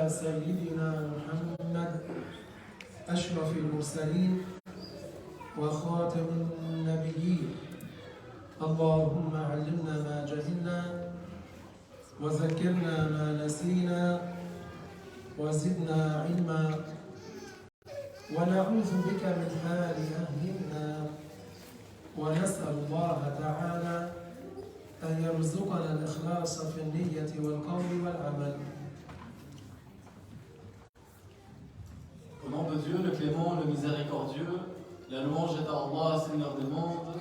على سيدنا محمد أشرف المرسلين وخاتم النبيين. اللهم علمنا ما جهلنا وذكرنا ما نسينا وزدنا علما ونعوذ بك من حال أهل النار، ونسأل الله تعالى أن يرزقنا الإخلاص في النية والقول والعمل. Au nom de Dieu, le clément, le miséricordieux, la louange est à Allah, Seigneur des mondes.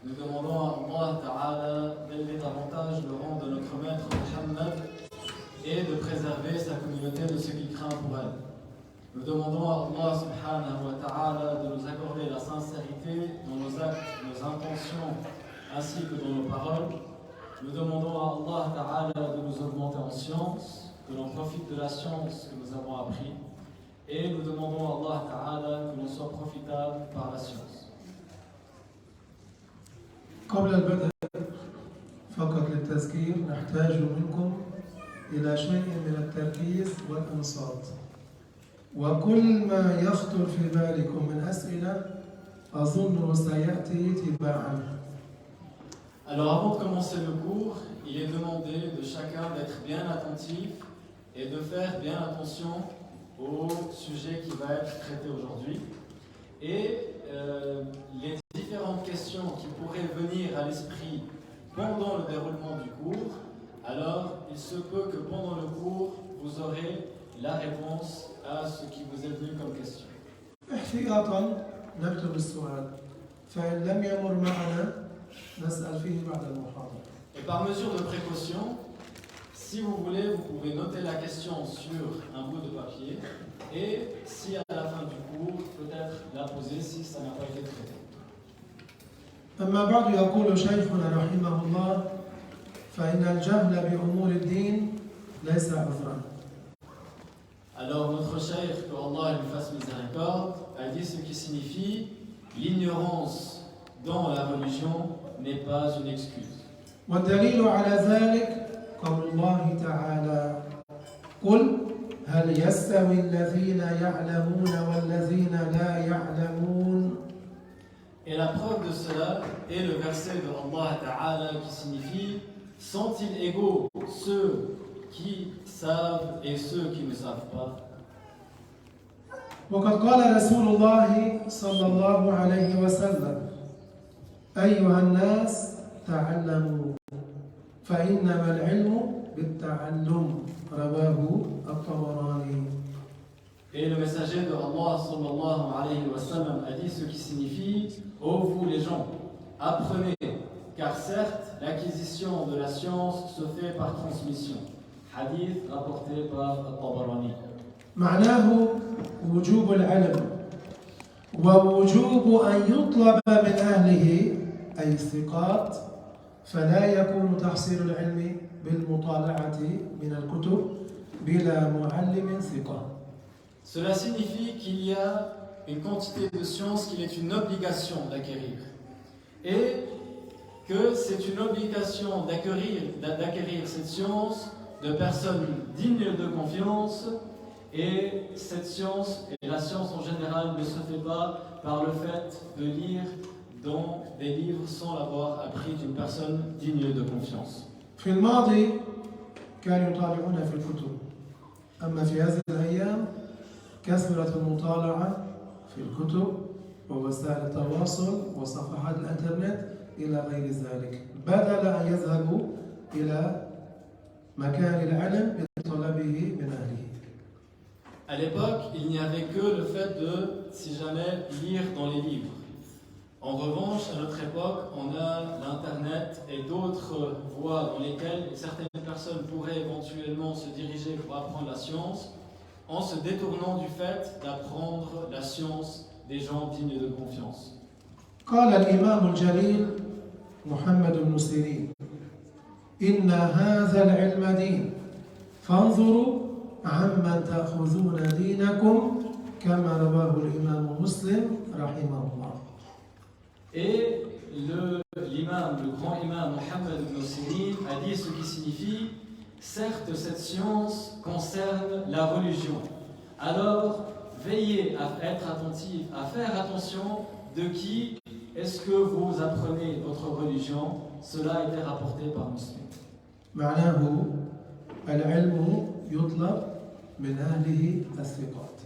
Nous demandons à Allah Ta'ala d'élever davantage le rang de notre maître Muhammad et de préserver sa communauté de ce qu'il craint pour elle. Nous demandons à Allah Subhanahu wa Ta'ala de nous accorder la sincérité dans nos actes, nos intentions, ainsi que dans nos paroles. Nous demandons à Allah Ta'ala de nous augmenter en science, que l'on profite de la science que nous avons appris, et nous demandons à Allah Ta'ala que l'on soit profitable par la science. قبل البدء فقط للتذكير نحتاج منكم إلى شيء من التركيز والإنصات، وكل ما يخطر في بالكم من أسئلة أظن سيأتي تباعا. Alors avant de commencer le cours, il est demandé de chacun d'être bien attentif et de faire bien attention au sujet qui va être traité aujourd'hui. Et les différentes questions qui pourraient venir à l'esprit pendant le déroulement du cours, alors il se peut que pendant le cours, vous aurez la réponse à ce qui vous est venu comme question. احتياطا نكتب السؤال، فإن لم يمر معنا نسأل فيه بعد المحاضرة. Et par mesure de précaution, si vous voulez, vous pouvez noter la question sur un bout de papier et si à la fin du cours, peut-être la poser si ça n'a pas été traité. أما بعد يقول شيخنا رحمه الله فإن الجهل بأمور الدين ليس عذرا. Alors notre cheikh, que Allah lui fasse miséricorde, a dit ce qui signifie l'ignorance dans la religion n'est pas une excuse. والدليل على ذلك قول الله تعالى قل هل يستوي الذين يعلمون والذين لا يعلمون. Et la preuve de cela est le verset de Allah Ta'ala qui signifie sont-ils égaux ceux qui savent et ceux qui ne savent pas. وقد قال رسول الله صلى الله عليه وسلم أيها الناس تعلموا فإنما العلم بالتعلم رواه الطبراني. Et le messager de Allah sallallahu alayhi wa sallam a dit ce qui signifie ô vous les gens, apprenez, car certes l'acquisition de la science se fait par transmission. Hadith rapporté par Al-Tabarani. معناه وجوب العلم ووجوب أن يطلب من أهله أي الثقات، فلا يكون تحصيل العلم بالمطالعة من الكتب بلا معلم ثقة. Cela signifie qu'il y a une quantité de science qu'il est une obligation d'acquérir et que c'est une obligation d'acquérir cette science de personnes dignes de confiance. Et cette science, et la science en général, ne se fait pas par le fait de lire dans des livres sans l'avoir appris d'une personne digne de confiance. في الماضي كانوا يطالعون في الكتب، أما في هذه الأيام كثرت المطالعة في الكتب ووسائل التواصل وصفحات الإنترنت إلى غير ذلك، بدل أن يذهبوا إلى مكان العلم بطلبه من أهله. À l'époque, il n'y avait que le fait de, si jamais, lire dans les livres. En revanche, à notre époque, on a l'Internet et d'autres voies dans lesquelles certaines personnes pourraient éventuellement se diriger pour apprendre la science en se détournant du fait d'apprendre la science des gens dignes de confiance. قال الإمام الجليل محمد بن سيرين إن هذا العلم دين فانظروا عمن تأخذون دينكم كما رواه الإمام مسلم رحمه الله. Et l'imam, le grand imam Mohammed ibn Sirin a dit ce qui signifie certes cette science concerne la religion. Alors, veillez à être attentif, à faire attention de qui est-ce que vous apprenez votre religion. Cela a été rapporté par Muslim. معناه العلم يطلب من أهله الثقات.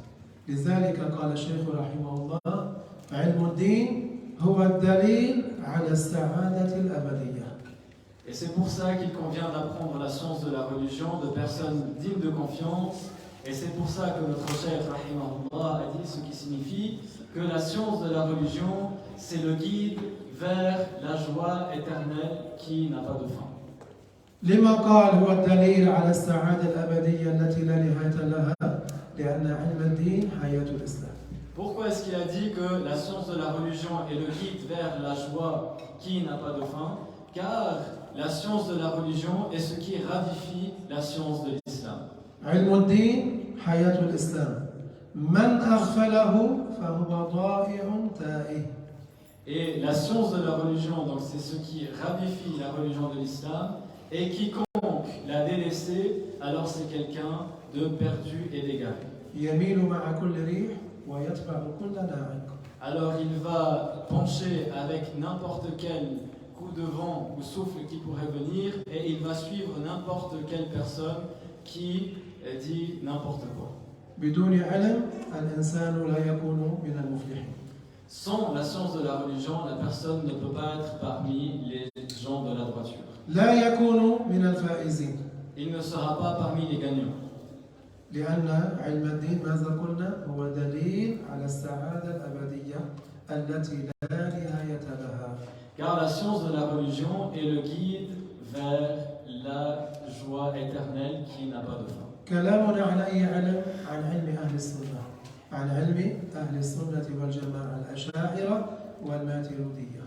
لذلك قال الشيخ رحمه الله: علم الدين هو الدليل على السعادة الأبدية. Et c'est pour ça qu'il convient d'apprendre la science de la religion de personnes dignes de confiance. Et c'est pour ça que notre chef rahimahullah a dit ce qui signifie que la science de la religion, c'est le guide vers la joie éternelle qui n'a pas de fin. لما قال هو الدليل على السعادة الأبدية التي لا نهاية لها؟ لأن علم الدين حياة الإسلام. Pourquoi est-ce qu'il a dit que la science de la religion est le guide vers la joie qui n'a pas de fin? Car la science de la religion est ce qui ravifie la science de l'islam. علم الدين حياة الإسلام. من أغفله فهو ضائع تائه. Et la science de la religion, donc c'est ce qui ravifie la religion de l'islam. Et quiconque l'a délaissé, alors c'est quelqu'un de perdu et d'égaré. يميل مع كل ريح ويتبع كل ناعق. Alors il va pencher avec n'importe quel coup de vent ou souffle qui pourrait venir, et il va suivre n'importe quelle personne qui dit n'importe quoi. بدون علم الإنسان لا يكون من المفلحين. Sans la science de la religion, la personne ne peut pas être parmi les gens de la droiture. لا يكون من الفائزين. Il ne sera pas parmi les gagnants. لأن علم الدين ماذا قلنا؟ هو دليل على السعادة الأبدية التي لا نهاية لها. Car la science de la religion est le guide vers la joie éternelle qui n'a pas de fin. كلامنا عن أي علم؟ عن علم أهل السنة. عن علم أهل السنة والجماعة الأشاعرة والماتريدية.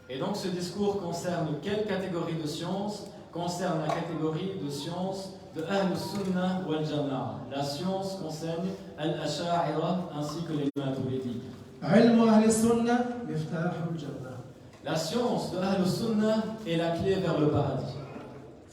Et donc ce discours concerne quelle catégorie de science? Concerne la catégorie de science de Ahl Sunnah wal Jama'a. La science concerne Al-Asha'ira ainsi que les Maturidies. علم أهل السنة مفتاح الجنة. La science de Ahl Sunnah est la clé vers le paradis.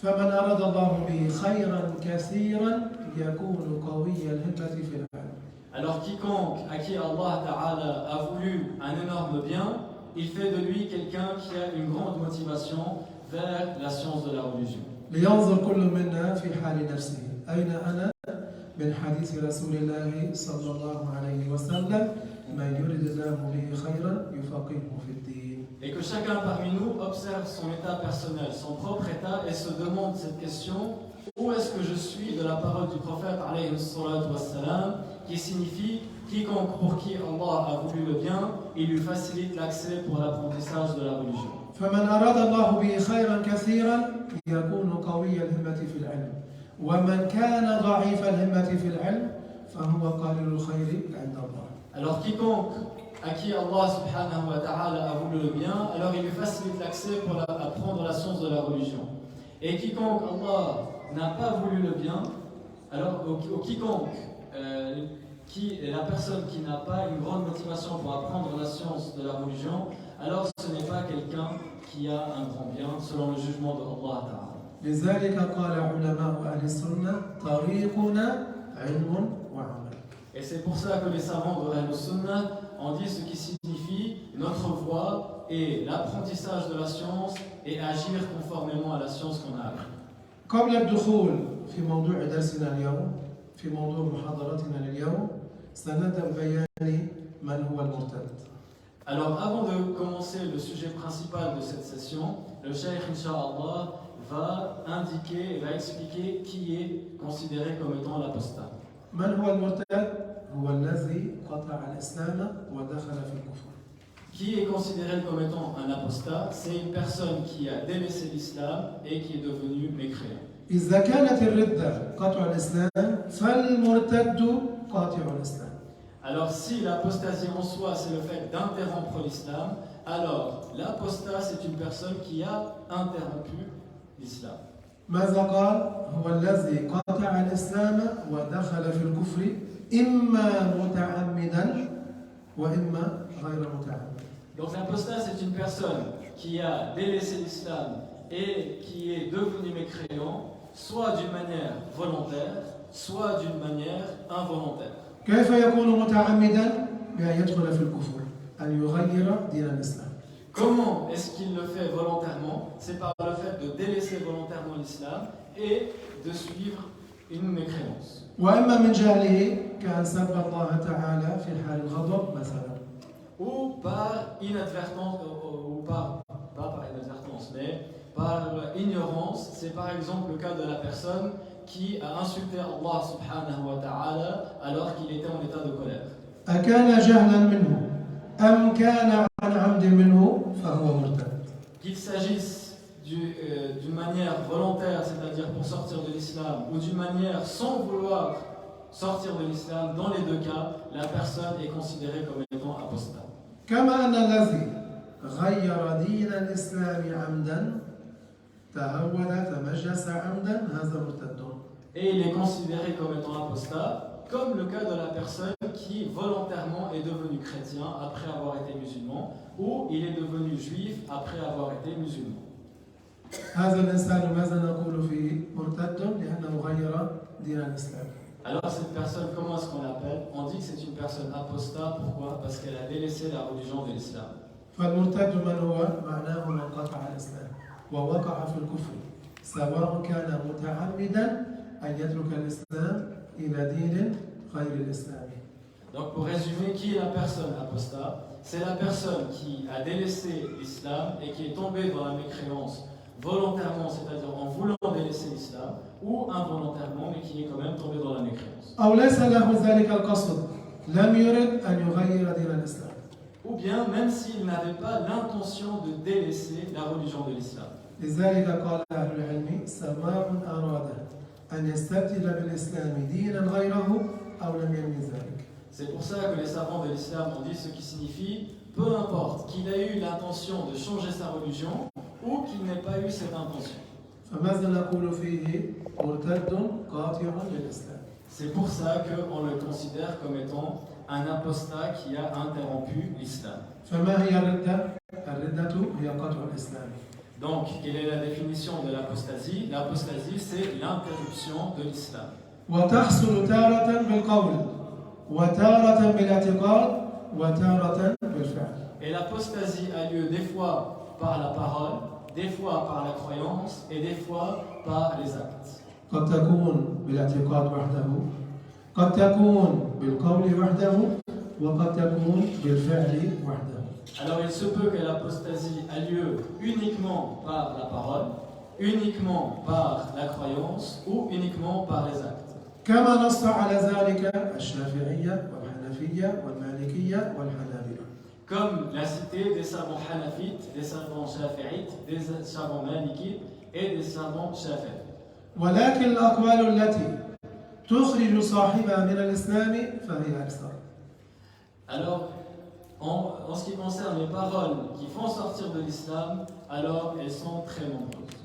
فمن أراد الله به خيرا كثيرا يكون قوي الهمة في العلم. Alors quiconque à qui Allah Ta'ala a voulu un énorme bien, il fait de lui quelqu'un qui a une grande motivation vers la science de la religion. لينظر كل منا في حال نفسه أين أنا من حديث رسول الله صلى الله عليه وسلم من يرد الله به خيرا يفقهه في الدين. Et que chacun parmi nous observe son état personnel, son propre état, et se demande cette question: où est-ce que je suis de la parole du prophète alayhi salatu wassalam, qui signifie quiconque pour qui Allah a voulu le bien, il lui facilite l'accès pour l'apprentissage de la religion. فمن أراد الله به خيرا كثيرا يكون قوي الهمة في العلم ومن كان ضعيف الهمة في العلم فهو قليل الخير عند الله. Alors quiconque à qui Allah subhanahu wa ta'ala a voulu le bien, alors il lui facilite l'accès pour apprendre la science de la religion. Et quiconque Allah n'a pas voulu le bien, alors quiconque qui est la personne qui n'a pas une grande motivation pour apprendre la science de la religion, alors ce n'est pas quelqu'un qui a un grand bien selon le jugement de Allah Ta'ala. لذلك قال علماء أهل السنة طريقنا علم وعمل. Et c'est pour ça que les savants de Ahl Sunnah ont dit ce qui signifie notre voie et l'apprentissage de la science et agir conformément à la science qu'on a appris. قبل الدخول في موضوع درسنا اليوم في موضوع محاضرتنا اليوم سنبدأ ببيان من هو المرتد. Alors avant de commencer le sujet principal de cette session, le Cheikh Inch'Allah va indiquer et va expliquer qui est considéré comme étant l'apostat. من هو المرتد؟ هو الذي قطع الإسلام ودخل في الكفر. Qui est considéré comme étant un apostat? C'est une personne qui a délaissé l'islam et qui est devenue mécréant. إذا كانت الردة قطع الإسلام فالمرتد قاطع الإسلام. Alors si l'apostasie en soi c'est le fait d'interrompre l'islam, alors l'apostat c'est une personne qui a interrompu l'islam. ماذا قال؟ هو الذي قطع الإسلام ودخل في الكفر إما متعمدا وإما غير متعمد. Donc l'apostat c'est une personne qui a délaissé l'islam et qui est devenu mécréant, soit d'une manière volontaire, soit d'une manière involontaire. كيف يكون متعمدا بأن يدخل في الكفر أن يغير دين الإسلام؟ Comment est-ce qu'il le fait volontairement? C'est par le fait de délaisser volontairement l'islam et de suivre une mécréance. وإما من جهله كأن سب الله تعالى في حال الغضب مثلا. Ou par inadvertance, ou pas par inadvertance, mais par ignorance. C'est par exemple le cas de la personne qui a insulté Allah subhanahu wa ta'ala alors qu'il était en état de colère. أكان جهلا منه أم كان عن عمد منه فهو مرتد. Qu'il s'agisse d'une manière volontaire, c'est-à-dire pour sortir de l'islam, ou d'une manière sans vouloir sortir de l'islam, dans les deux cas, la personne est considérée comme étant apostat. كما أن الذي غير دين الإسلام عمدا تهود تمجس عمدا هذا مرتد. Et il est considéré comme étant apostat, comme le cas de la personne qui volontairement est devenu chrétien après avoir été musulman, ou il est devenu juif après avoir été musulman. هذا الإنسان ماذا نقول فيه؟ مرتد لأنه غير دين الإسلام. Alors cette personne, comment est-ce qu'on l'appelle? On dit que c'est une personne apostat. Pourquoi? Parce qu'elle a délaissé la religion de l'islam. فالمرتد من هو؟ معناه من قطع الإسلام ووقع في الكفر سواء كان متعمدا أن يترك الإسلام إلى دين غير الإسلام. Donc pour résumer, qui est la personne apostat? C'est la personne qui a délaissé l'islam et qui est tombée dans la mécréance volontairement, c'est-à-dire en voulant délaisser l'islam, ou involontairement, mais qui est quand même tombé dans la mécréance. أو ليس له ذلك القصد لم يرد أن يغير دين الإسلام. Ou bien même s'il n'avait pas l'intention de délaisser la religion de l'islam. لذلك قال أهل العلم سواء أراد أن يستبدل بالإسلام دينا غيره أو لم ينوي ذلك. C'est pour ça que les savants de l'islam ont dit ce qui signifie peu importe qu'il ait eu l'intention de changer sa religion ou qu'il n'ait pas eu cette intention. فماذا نقول فيه؟ مرتد قاطع للإسلام. C'est pour ça qu'on le considère comme étant un apostat qui a interrompu l'islam. فما هي الردة؟ الردة هي قطع الإسلام. Donc, quelle est la définition de l'apostasie? L'apostasie, c'est l'interruption de l'islam. وتحصل تارة بالقول وتارة بالاعتقاد وتارة بالفعل. Et l'apostasie a lieu des fois par la parole, des fois par la croyance et des fois par les actes. قد تكون بالاعتقاد وحده قد تكون بالقول وحده وقد تكون بالفعل وحده. Alors il se peut que l'apostasie a lieu uniquement par la parole, uniquement par la croyance ou uniquement par les actes. كما نص على ذلك الشافعية والحنفية والمالكية والحنابلة. Comme l'a cité des savants hanafites, des savants shafi'ites, des savants malikites et des savants shafi'ites. ولكن الأقوال التي تخرج صاحبها من الإسلام فهي أكثر. Alors, en ce qui concerne les paroles qui font sortir de l'islam, alors elles sont très nombreuses.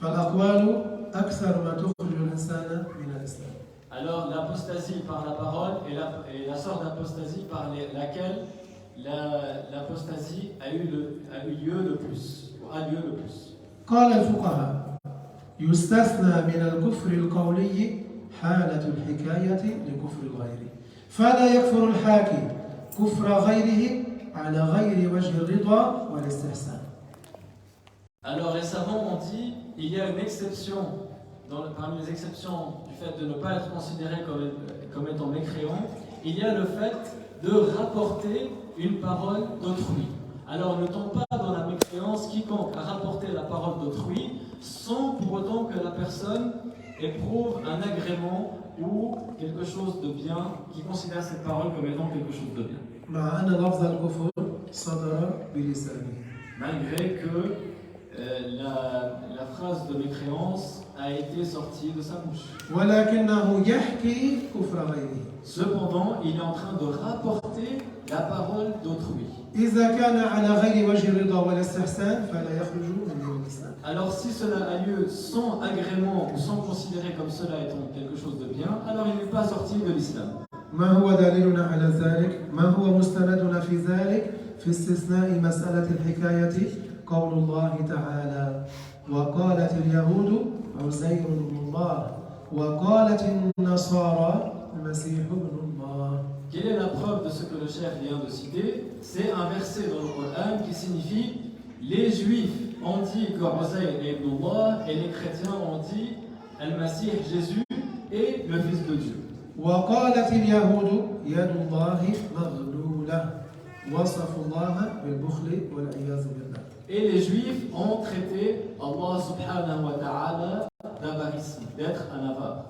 فالأقوال أكثر ما تخرج الإنسان من الإسلام. Alors, l'apostasie par la parole est la sorte d'apostasie par laquelle l'apostasie a eu lieu le plus, ou a lieu le plus. قال الفقهاء يستثنى من الكفر القولي حالة الحكاية لكفر الغير فلا يكفر الحاكي كفر غيره على غير وجه الرضا والاستحسان. Alors les savants ont dit il y a une exception parmi les exceptions du fait de ne pas être considéré comme étant mécréant, il y a le fait de rapporter une parole d'autrui. Alors ne tombe pas dans la mécréance quiconque a rapporté la parole d'autrui sans pour autant que la personne éprouve un agrément ou quelque chose de bien, qui considère cette parole comme étant quelque chose de bien. مع أن لفظ الكفر صدر بلسانه. Malgré que la phrase de mécréance a été sortie de sa bouche. ولكنه يحكي كفر غيره. Cependant, il est en train de rapporter la parole d'autrui. إذا كان على غير وجه الرضا والاستحسان فلا يخرج من دين الإسلام. Alors si cela a lieu sans agrément ou sans considérer comme cela étant quelque chose de bien, alors il n'est pas sorti de l'islam. ما هو دليلنا على ذلك؟ ما هو مستندنا في ذلك؟ في استثناء مسألة الحكاية قول الله تعالى وقالت اليهود عزير بن الله وقالت النصارى المسيح ابن الله. Quelle est la preuve de ce que le chef vient de citer? C'est un verset dans le Coran qui signifie les juifs ont dit que Uzair est Ibn Allah et les chrétiens ont dit Al-Masih, Jésus est le fils de Dieu. وقالت اليهود يد الله مغلولة وصفوا الله بالبخل والعياذ بالله. Et les juifs ont traité Allah subhanahu wa ta'ala d'avarisme, d'être un avare.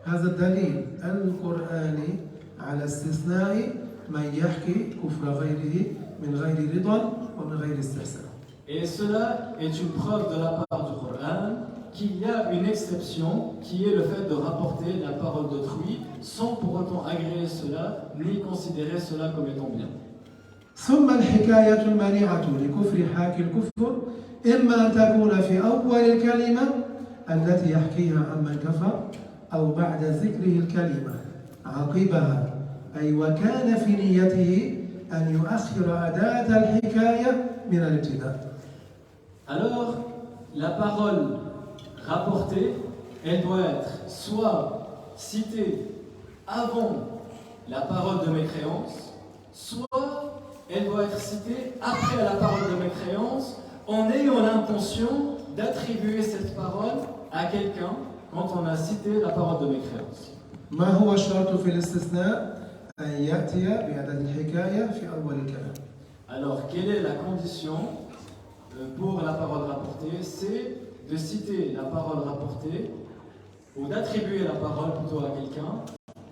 هذا الدليل القرآني على استثناء من يحكي كفر غيره من غير رضا ومن غير استحسان. Et cela est une preuve de la part du Coran qu'il y a une exception qui est le fait de rapporter la parole d'autrui sans pour autant agréer cela ni considérer cela comme étant bien. ثم الحكاية المانعة لكفر حاكي الكفر إما أن تكون في أول الكلمة التي يحكيها عمن كفر أو بعد ذكره الكلمة عقبها أي وكان في نيته أن يؤخر أداة الحكاية من الابتداء. Alors, la parole rapportée, elle doit être soit citée avant la parole de mécréance, soit elle doit être citée après la parole de mécréance en ayant l'intention d'attribuer cette parole à quelqu'un quand on a cité la parole de mécréance. ما هو الشرط في الاستثناء أن يأتي بأداة الحكاية في أول الكلام. Alors, quelle est la condition pour la parole rapportée? C'est de citer la parole rapportée ou d'attribuer la parole plutôt à quelqu'un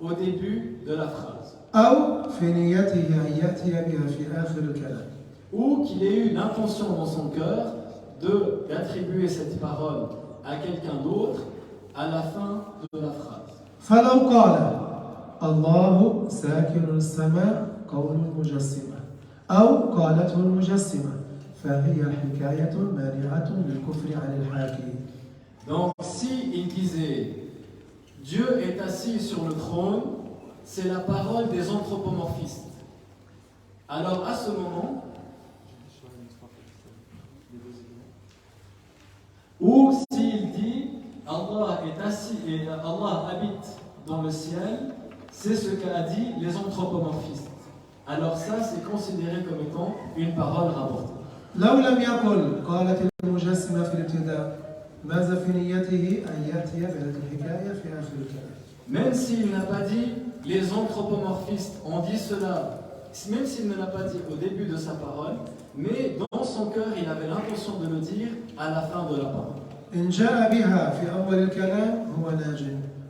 au début de la phrase. أو في نيته أن يأتي بها في آخر الكلام. Ou qu'il ait eu l'intention dans son cœur d'attribuer cette parole à quelqu'un d'autre à la fin de la phrase. فلو قال الله ساكن السماء قول المجسمة أو قالته المجسمة فهي حكاية مانعة للكفر عن الحاكي. Donc si il disait Dieu est assis sur le trône, c'est la parole des anthropomorphistes. Alors à ce moment, ou s'il dit Allah est assis et Allah habite dans le ciel, c'est ce qu'a dit les anthropomorphistes. Alors ça, c'est considéré comme étant une parole rapportée. لو لم يقل قالت المجسمة في الابتداء ماذا في نيته أن يأتي بهذه الحكاية في آخر الكلام. Même s'il n'a pas dit les anthropomorphistes ont dit cela, même s'il ne l'a pas dit au début de sa parole, mais dans son cœur, il avait l'intention de le dire à la fin de la parole. إن جاء بها في أول الكلام هو ناج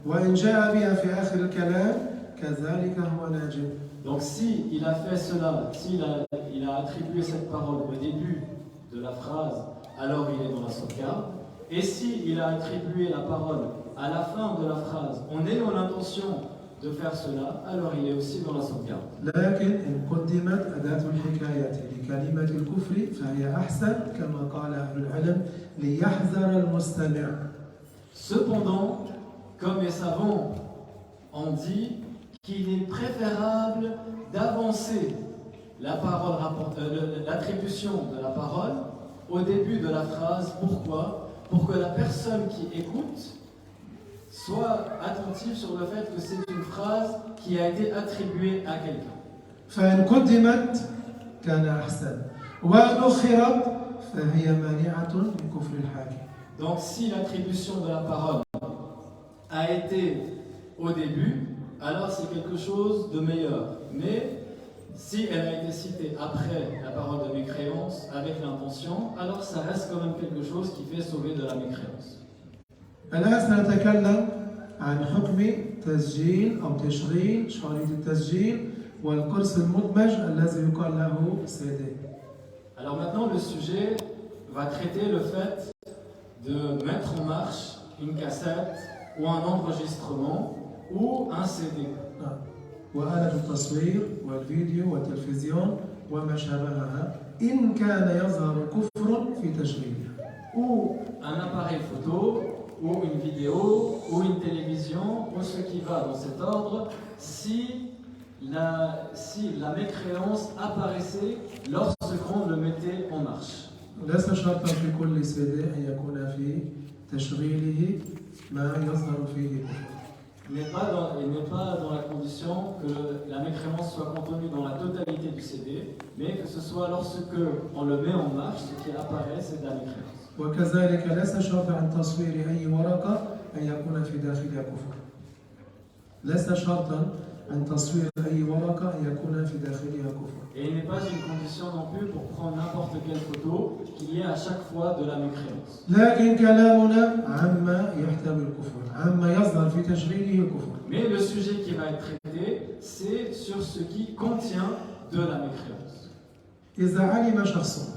وإن جاء بها في آخر الكلام كذلك هو ناج. Donc si il a fait cela, s'il a attribué cette parole au début de la phrase, alors il est dans la sauvegarde. Et si il a attribué la parole à la fin de la phrase en ayant l'intention de faire cela, alors il est aussi dans la sauvegarde. لكن إن قدمت أداة الحكاية لكلمة الكفر فهي أحسن كما قال أهل العلم ليحذر المستمع. Cependant, comme les savants ont dit, qu'il est préférable d'avancer la parole, l'attribution de la parole au début de la phrase. Pourquoi? Pour que la personne qui écoute soit attentive sur le fait que c'est une phrase qui a été attribuée à quelqu'un. فإن قدمت كان أحسن وإن أخرت فهي مانعة لكفر الحاكم. Donc si l'attribution de la parole a été au début, alors c'est quelque chose de meilleur. Mais si elle a été citée après la parole de mécréance, avec l'intention, alors ça reste quand même quelque chose qui fait sauver de la mécréance. الآن سنتكلم عن حكم تسجيل أو تشغيل شريط التسجيل والقرص المدمج الذي يقال له CD. Alors maintenant, le sujet va traiter le fait de mettre en marche une cassette ou un enregistrement ou un CD. وآلة التصوير والفيديو والتلفزيون وما شابهها إن كان يظهر كفر في تشغيلها. Ou un appareil photo, ou une vidéo, ou une télévision, ou ce qui va dans cet ordre, si la mécréance apparaissait lorsqu'on le mettait en marche. ليس شرطا في كل CD أن يكون في تشغيله ما يظهر فيه كفر. Il n'est pas dans la condition que la mécréance soit contenue dans la totalité du CD, mais que ce soit lorsque on le met en marche, ce qui apparaît, c'est de la mécréance. وكذلك ليس شرطا عن تصوير أي ورقة أن يكون في داخلها كفر. ليس شرطا عن تصوير أي ورقة أن يكون في داخلها كفر. Et il n'est pas une condition non plus pour prendre n'importe quelle photo qu'il y ait à chaque fois de la mécréance. لكن كلامنا عما يحتوي الكفر، عما يظهر في تشغيله الكفر. Mais le sujet qui va être traité, c'est sur ce qui contient de la mécréance. إذا علم شخص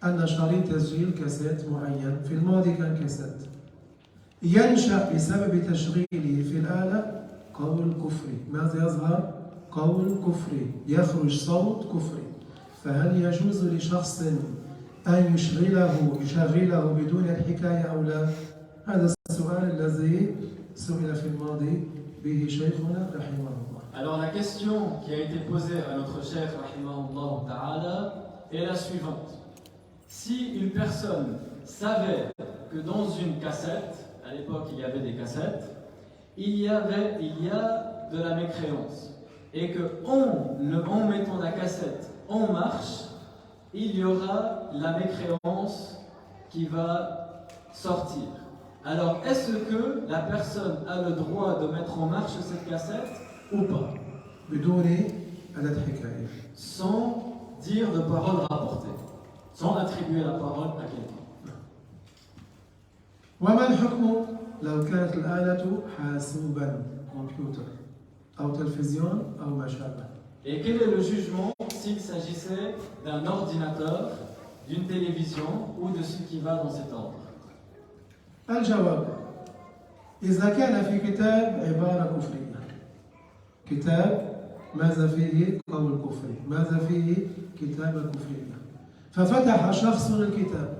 أن شريط تسجيل كاسيت معين في الماضي كان كاسيت ينشأ بسبب تشغيله في الآلة قول كفري، ماذا يظهر؟ قول كفري، يخرج صوت كفري، فهل يجوز لشخص أن يشغله بدون الحكاية أو لا؟ هذا السؤال الذي سئل في الماضي به شيخنا رحمه الله. Alors la question qui a été posée à notre cheikh rahimahullah ta'ala est la suivante. Si une personne savait que dans une cassette, à l'époque il y avait des cassettes, il y a de la mécréance, et que en mettant la cassette en marche, il y aura la mécréance qui va sortir. Alors, est-ce que la personne a le droit de mettre en marche cette cassette ou pas? بدون أداة حكاية. Sans dire de parole rapportée, sans attribuer la parole à quelqu'un. وما الحكم لو كانت الآلة حاسوبا كمبيوتر أو تلفزيون أو ما شابه؟ Et quel est le jugement s'il s'agissait d'un ordinateur, d'une télévision ou de ce qui va dans cet ordre? الجواب: إذا كان في كتاب عبارة كفرية، كتاب ماذا فيه قول كفري، ماذا فيه كتابة كفرية، ففتح شخص الكتاب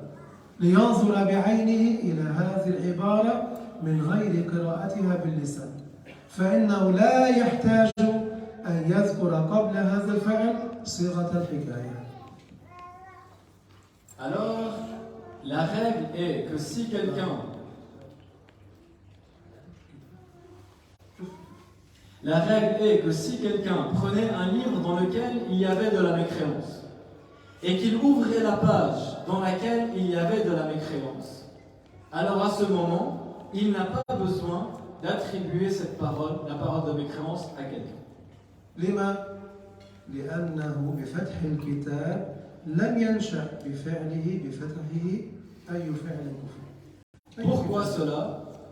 لينظر بعينه إلى هذه العبارة من غير قراءتها باللسان، فإنه لا يحتاج أن يذكر قبل هذا الفعل صيغة الحكاية. Alors, la règle est que si quelqu'un prenait un livre dans lequel il y avait de la mécréance et qu'il ouvrait la page dans laquelle il y avait de la mécréance, alors à ce moment, il n'a pas besoin d'attribuer cette parole, la parole de mécréance, à quelqu'un. لما؟ لأنه بفتح الكتاب لم ينشأ بفعله بفتحه أي فعل كفري. Pourquoi cela?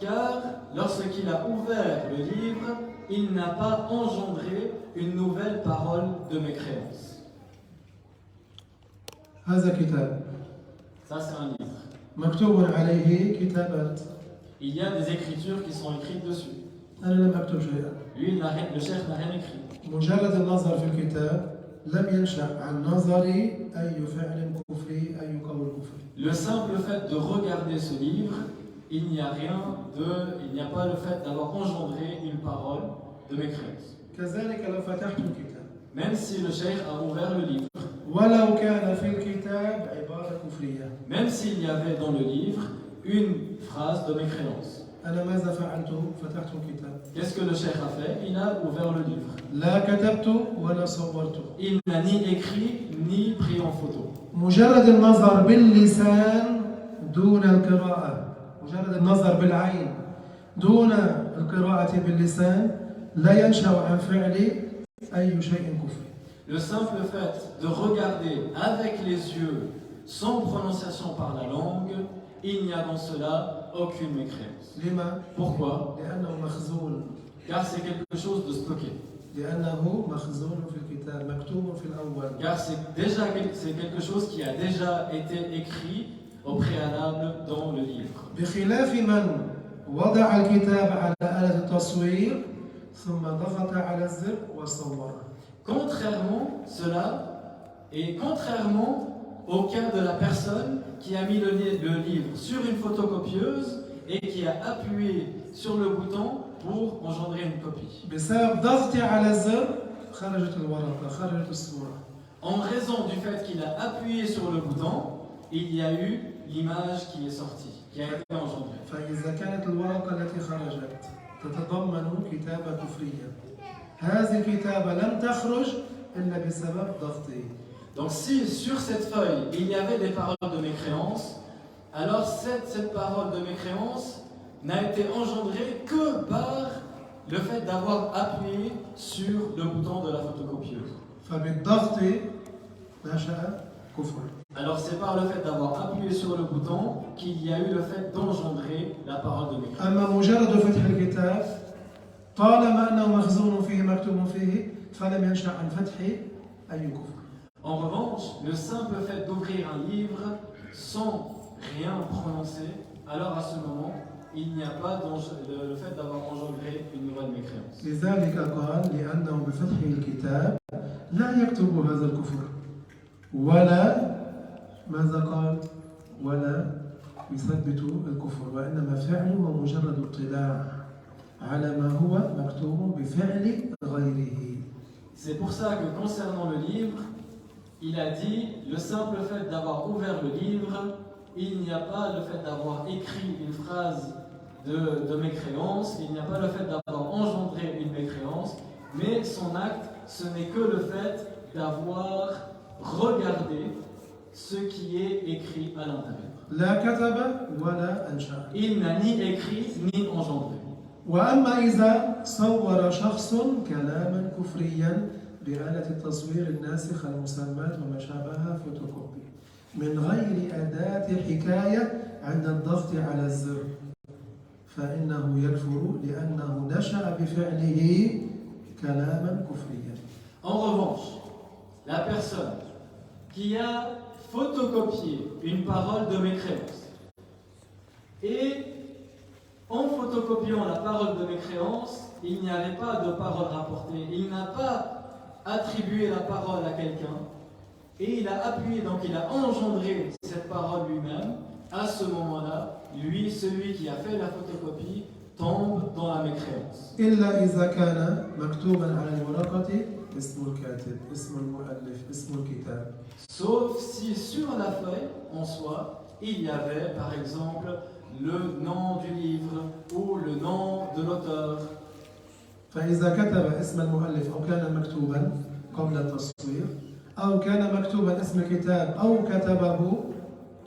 Car lorsqu'il a ouvert le livre, il n'a pas engendré une nouvelle parole de mécréance. هذا كتاب. Ça, c'est un livre. مكتوب عليه كتابات. Il y a des écritures qui sont écrites dessus. أنا لم أكتب شيئا. Lui, le chef n'a rien écrit. مجرد النظر في الكتاب لم ينشأ عن نظري أي فعل كفري أي قول كفري. Le simple fait de regarder ce livre, il n'y a pas le fait d'avoir engendré une parole de mécréance. كذلك لو فتحت الكتاب. Même si le cheikh a ouvert le livre. ولو كان في الكتاب عبارة كفرية. Même s'il y avait dans le livre une phrase de mécréance. أنا ماذا فعلت؟ فتحت الكتاب. Qu'est-ce que le cheikh a fait? Il a ouvert le livre. لا كتبت ولا صورت. Il n'a ni écrit ni pris en photo. مجرد النظر باللسان دون القراءة، مجرد النظر بالعين دون القراءة باللسان لا ينشأ عن فعل أي شيء كفري. Le simple fait de regarder avec les yeux sans prononciation par la langue, il n'y a dans cela aucune mécréance. لما؟ Pourquoi? لأنه مخزون. Car c'est quelque chose de stocké. لأنه مخزون في الكتاب مكتوب في الأول. Car c'est quelque chose qui a déjà été écrit au préalable dans le livre. بخلاف من وضع الكتاب على آلة التصوير ثم ضغط على الزر وصوره. Contrairement au cas de la personne qui a mis le livre sur une photocopieuse et qui a appuyé sur le bouton pour engendrer une copie. بسبب ضغطي على الزر خرجت الورقة، خرجت الصورة. En raison du fait qu'il a appuyé sur le bouton, il y a eu l'image qui est sortie, qui a été engendrée. فإذا كانت الورقة التي خرجت تتضمن كتابة كفرية، هذه الكتابة لم تخرج إلا بسبب ضغطه. Donc si sur cette feuille il y avait des paroles de mécréance, alors cette parole de mécréance n'a été engendrée que par le fait d'avoir appuyé sur le bouton de la photocopieuse. فبالضغط نشأ كفر. Alors c'est par le fait d'avoir appuyé sur le bouton qu'il y a eu le fait d'engendrer la parole de mécréance. أما مجرد فتح الكتاب طالما أنه مخزون فيه مكتوب فيه فلم ينشأ عن فتحه أي كفر. En revanche, le simple fait d'ouvrir un livre sans rien prononcer, alors à ce moment, il n'y a pas le fait d'avoir engendré une nouvelle mécréance. لذلك قال لأنه بفتح الكتاب لا يكتب هذا الكفر ولا ماذا قال ولا يثبت الكفر، وإنما فعله مجرد اطلاع على ما هو مكتوب بفعل غيره. C'est pour ça que concernant le livre, il a dit le simple fait d'avoir ouvert le livre, il n'y a pas le fait d'avoir écrit une phrase de mécréance, il n'y a pas le fait d'avoir engendré une mécréance, mais son acte, ce n'est que le fait d'avoir regardé ce qui est écrit à l'intérieur. لا كتب ولا أنشأ. Il n'a ni écrit ni engendré. وأما إذا صور شخص كلاما كفريا بآلة التصوير الناسخة المسماة وما شابهها فوتوكوبي من غير أداة حكاية عند الضغط على الزر فإنه يكفر لأنه نشأ بفعله كلاما كفريا. En revanche, la personne qui a photocopié une parole de mécréance et en photocopiant la parole de mécréance, il n'y avait pas de parole rapportée, il n'a pas attribué la parole à quelqu'un et il a appuyé, donc il a engendré cette parole lui-même. À ce moment-là, lui, celui qui a fait la photocopie, tombe dans la mécréance. إلا إذا كان مكتوبا على الورقة اسم الكاتب، اسم المؤلف، اسم الكتاب. Sauf si sur la feuille, en soi, il y avait par exemple le nom du livre ou le nom de l'auteur. فإذا كتب اسم المؤلف أو كان مكتوبا قبل التصوير أو كان مكتوبا اسم الكتاب أو كتبه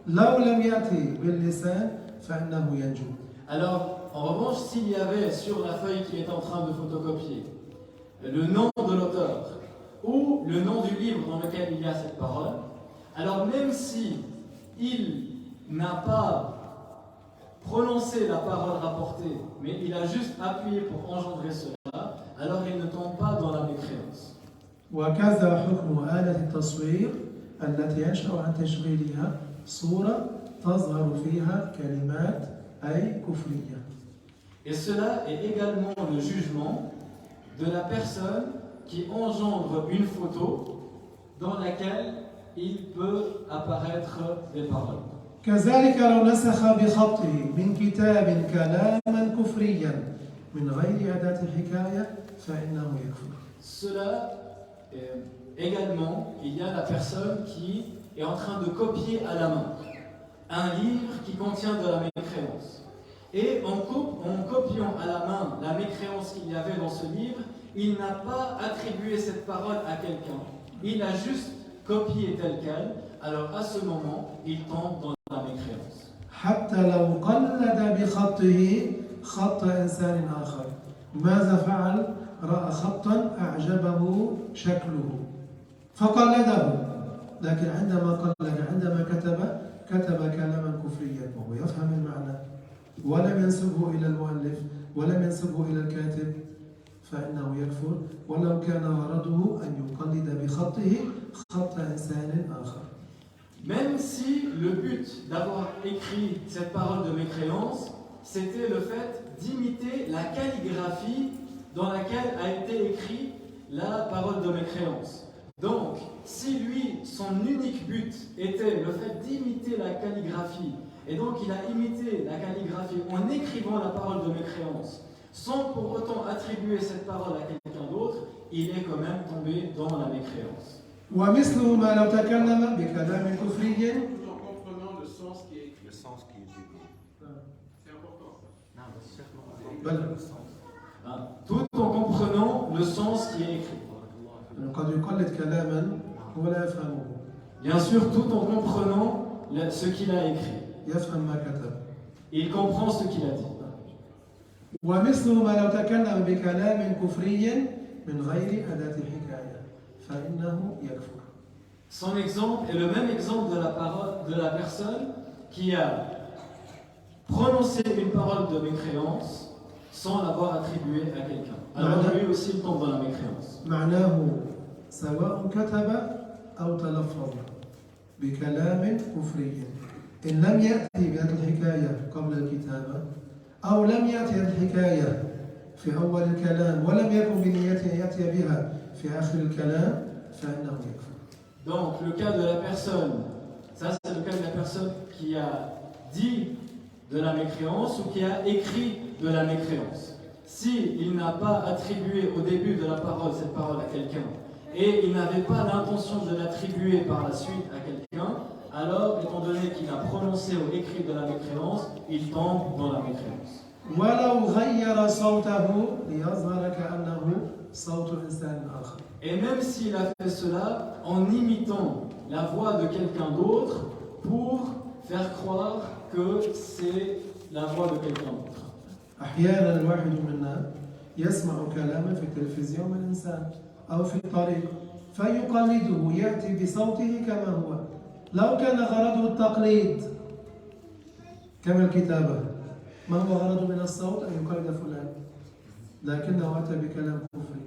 لو لم يأتي باللسان فإنه ينجو. Alors, en revanche, s'il y avait sur la feuille qui est en train de photocopier le nom de l'auteur ou le nom du livre dans lequel il y a cette parole, alors même si il n'a pas prononcé la parole rapportée, mais il a juste appuyé pour engendrer cela, alors il ne tombe pas dans la mécréance. وكذا حكم آلة التصوير التي ينشأ عن تشغيلها صورة تظهر فيها كلمات أي كفرية. Et cela est également le jugement de la personne qui engendre une photo dans laquelle il peut apparaître des paroles. كذلك لو نسخ بخطه من كتاب كلاما كفريا من غير أداة الحكاية فإنه يكفر. Cela également, il y a la personne qui est en train de copier à la main un livre qui contient de la mécréance. Et en copiant à la main la mécréance qu'il y avait dans ce livre, il n'a pas attribué cette parole à quelqu'un. Il a juste copié tel quel. Alors à ce moment, il tombe dans la mécréance. حتى لو قلد بخطه خط إنسان آخر ماذا فعل؟ رأى خطا أعجبه شكله فقلده، لكن عندما كتب كلاما كفريا وهو يفهم المعنى ولم ينسبه إلى المؤلف ولم ينسبه إلى الكاتب فإنه يكفر ولو كان غرضه أن يقلد بخطه خط إنسان آخر. Même si le but d'avoir écrit cette parole de mécréance, c'était le fait d'imiter la calligraphie dans laquelle a été écrite la parole de mécréance. Donc, si lui, son unique but était le fait d'imiter la calligraphie, et donc il a imité la calligraphie en écrivant la parole de mécréance, sans pour autant attribuer cette parole à quelqu'un d'autre, il est quand même tombé dans la mécréance. ومثله ما لو تكلم بكلام كفري sens qui est dit. C'est important ça. Non, mais certainement. بل Le sens. Tout en comprenant le sens qui est écrit. قد يقلد كلاما هو لا يفهمه Bien sûr, tout en comprenant ce qu'il a écrit. يفهم ما كتب. Il comprend ce qu'il a dit. ومثله ما لو تكلم بكلام كفري من غير أداة حكاية فإنه يكفر. Son exemple est le même exemple de la parole de la personne qui a prononcé une parole de mécréance sans l'avoir attribuée à quelqu'un. Alors lui aussi il tombe dans la mécréance. معناه سواء كتب أو تلفظ بكلام كفري إن لم يأتي بهذه الحكاية قبل الكتابة أو لم يأتي هذه الحكاية في أول الكلام ولم يكن بنيته أن يأتي بها في آخر الكلام فإنه يكفر. Donc le cas de la personne, ça c'est le cas de la personne qui a dit de la mécréance ou qui a écrit de la mécréance. Si il n'a pas attribué au début de la parole cette parole à quelqu'un et il n'avait pas l'intention de l'attribuer par la suite à quelqu'un, alors étant donné qu'il a prononcé ou écrit de la mécréance, il tombe dans la mécréance. ولو غير صوته ليظهر كأنه صوت إنسان آخر. Et même s'il a fait cela en imitant la voix de quelqu'un d'autre pour faire croire que c'est la voix de quelqu'un d'autre. أحيانا الواحد منا يسمع كلاما في التلفزيون من إنسان أو في الطريق فيقلده يأتي بصوته كما هو لو كان غرضه التقليد كما الكتابة ما هو غرضه من الصوت أن يقلد فلان لكنه أتى بكلام كفري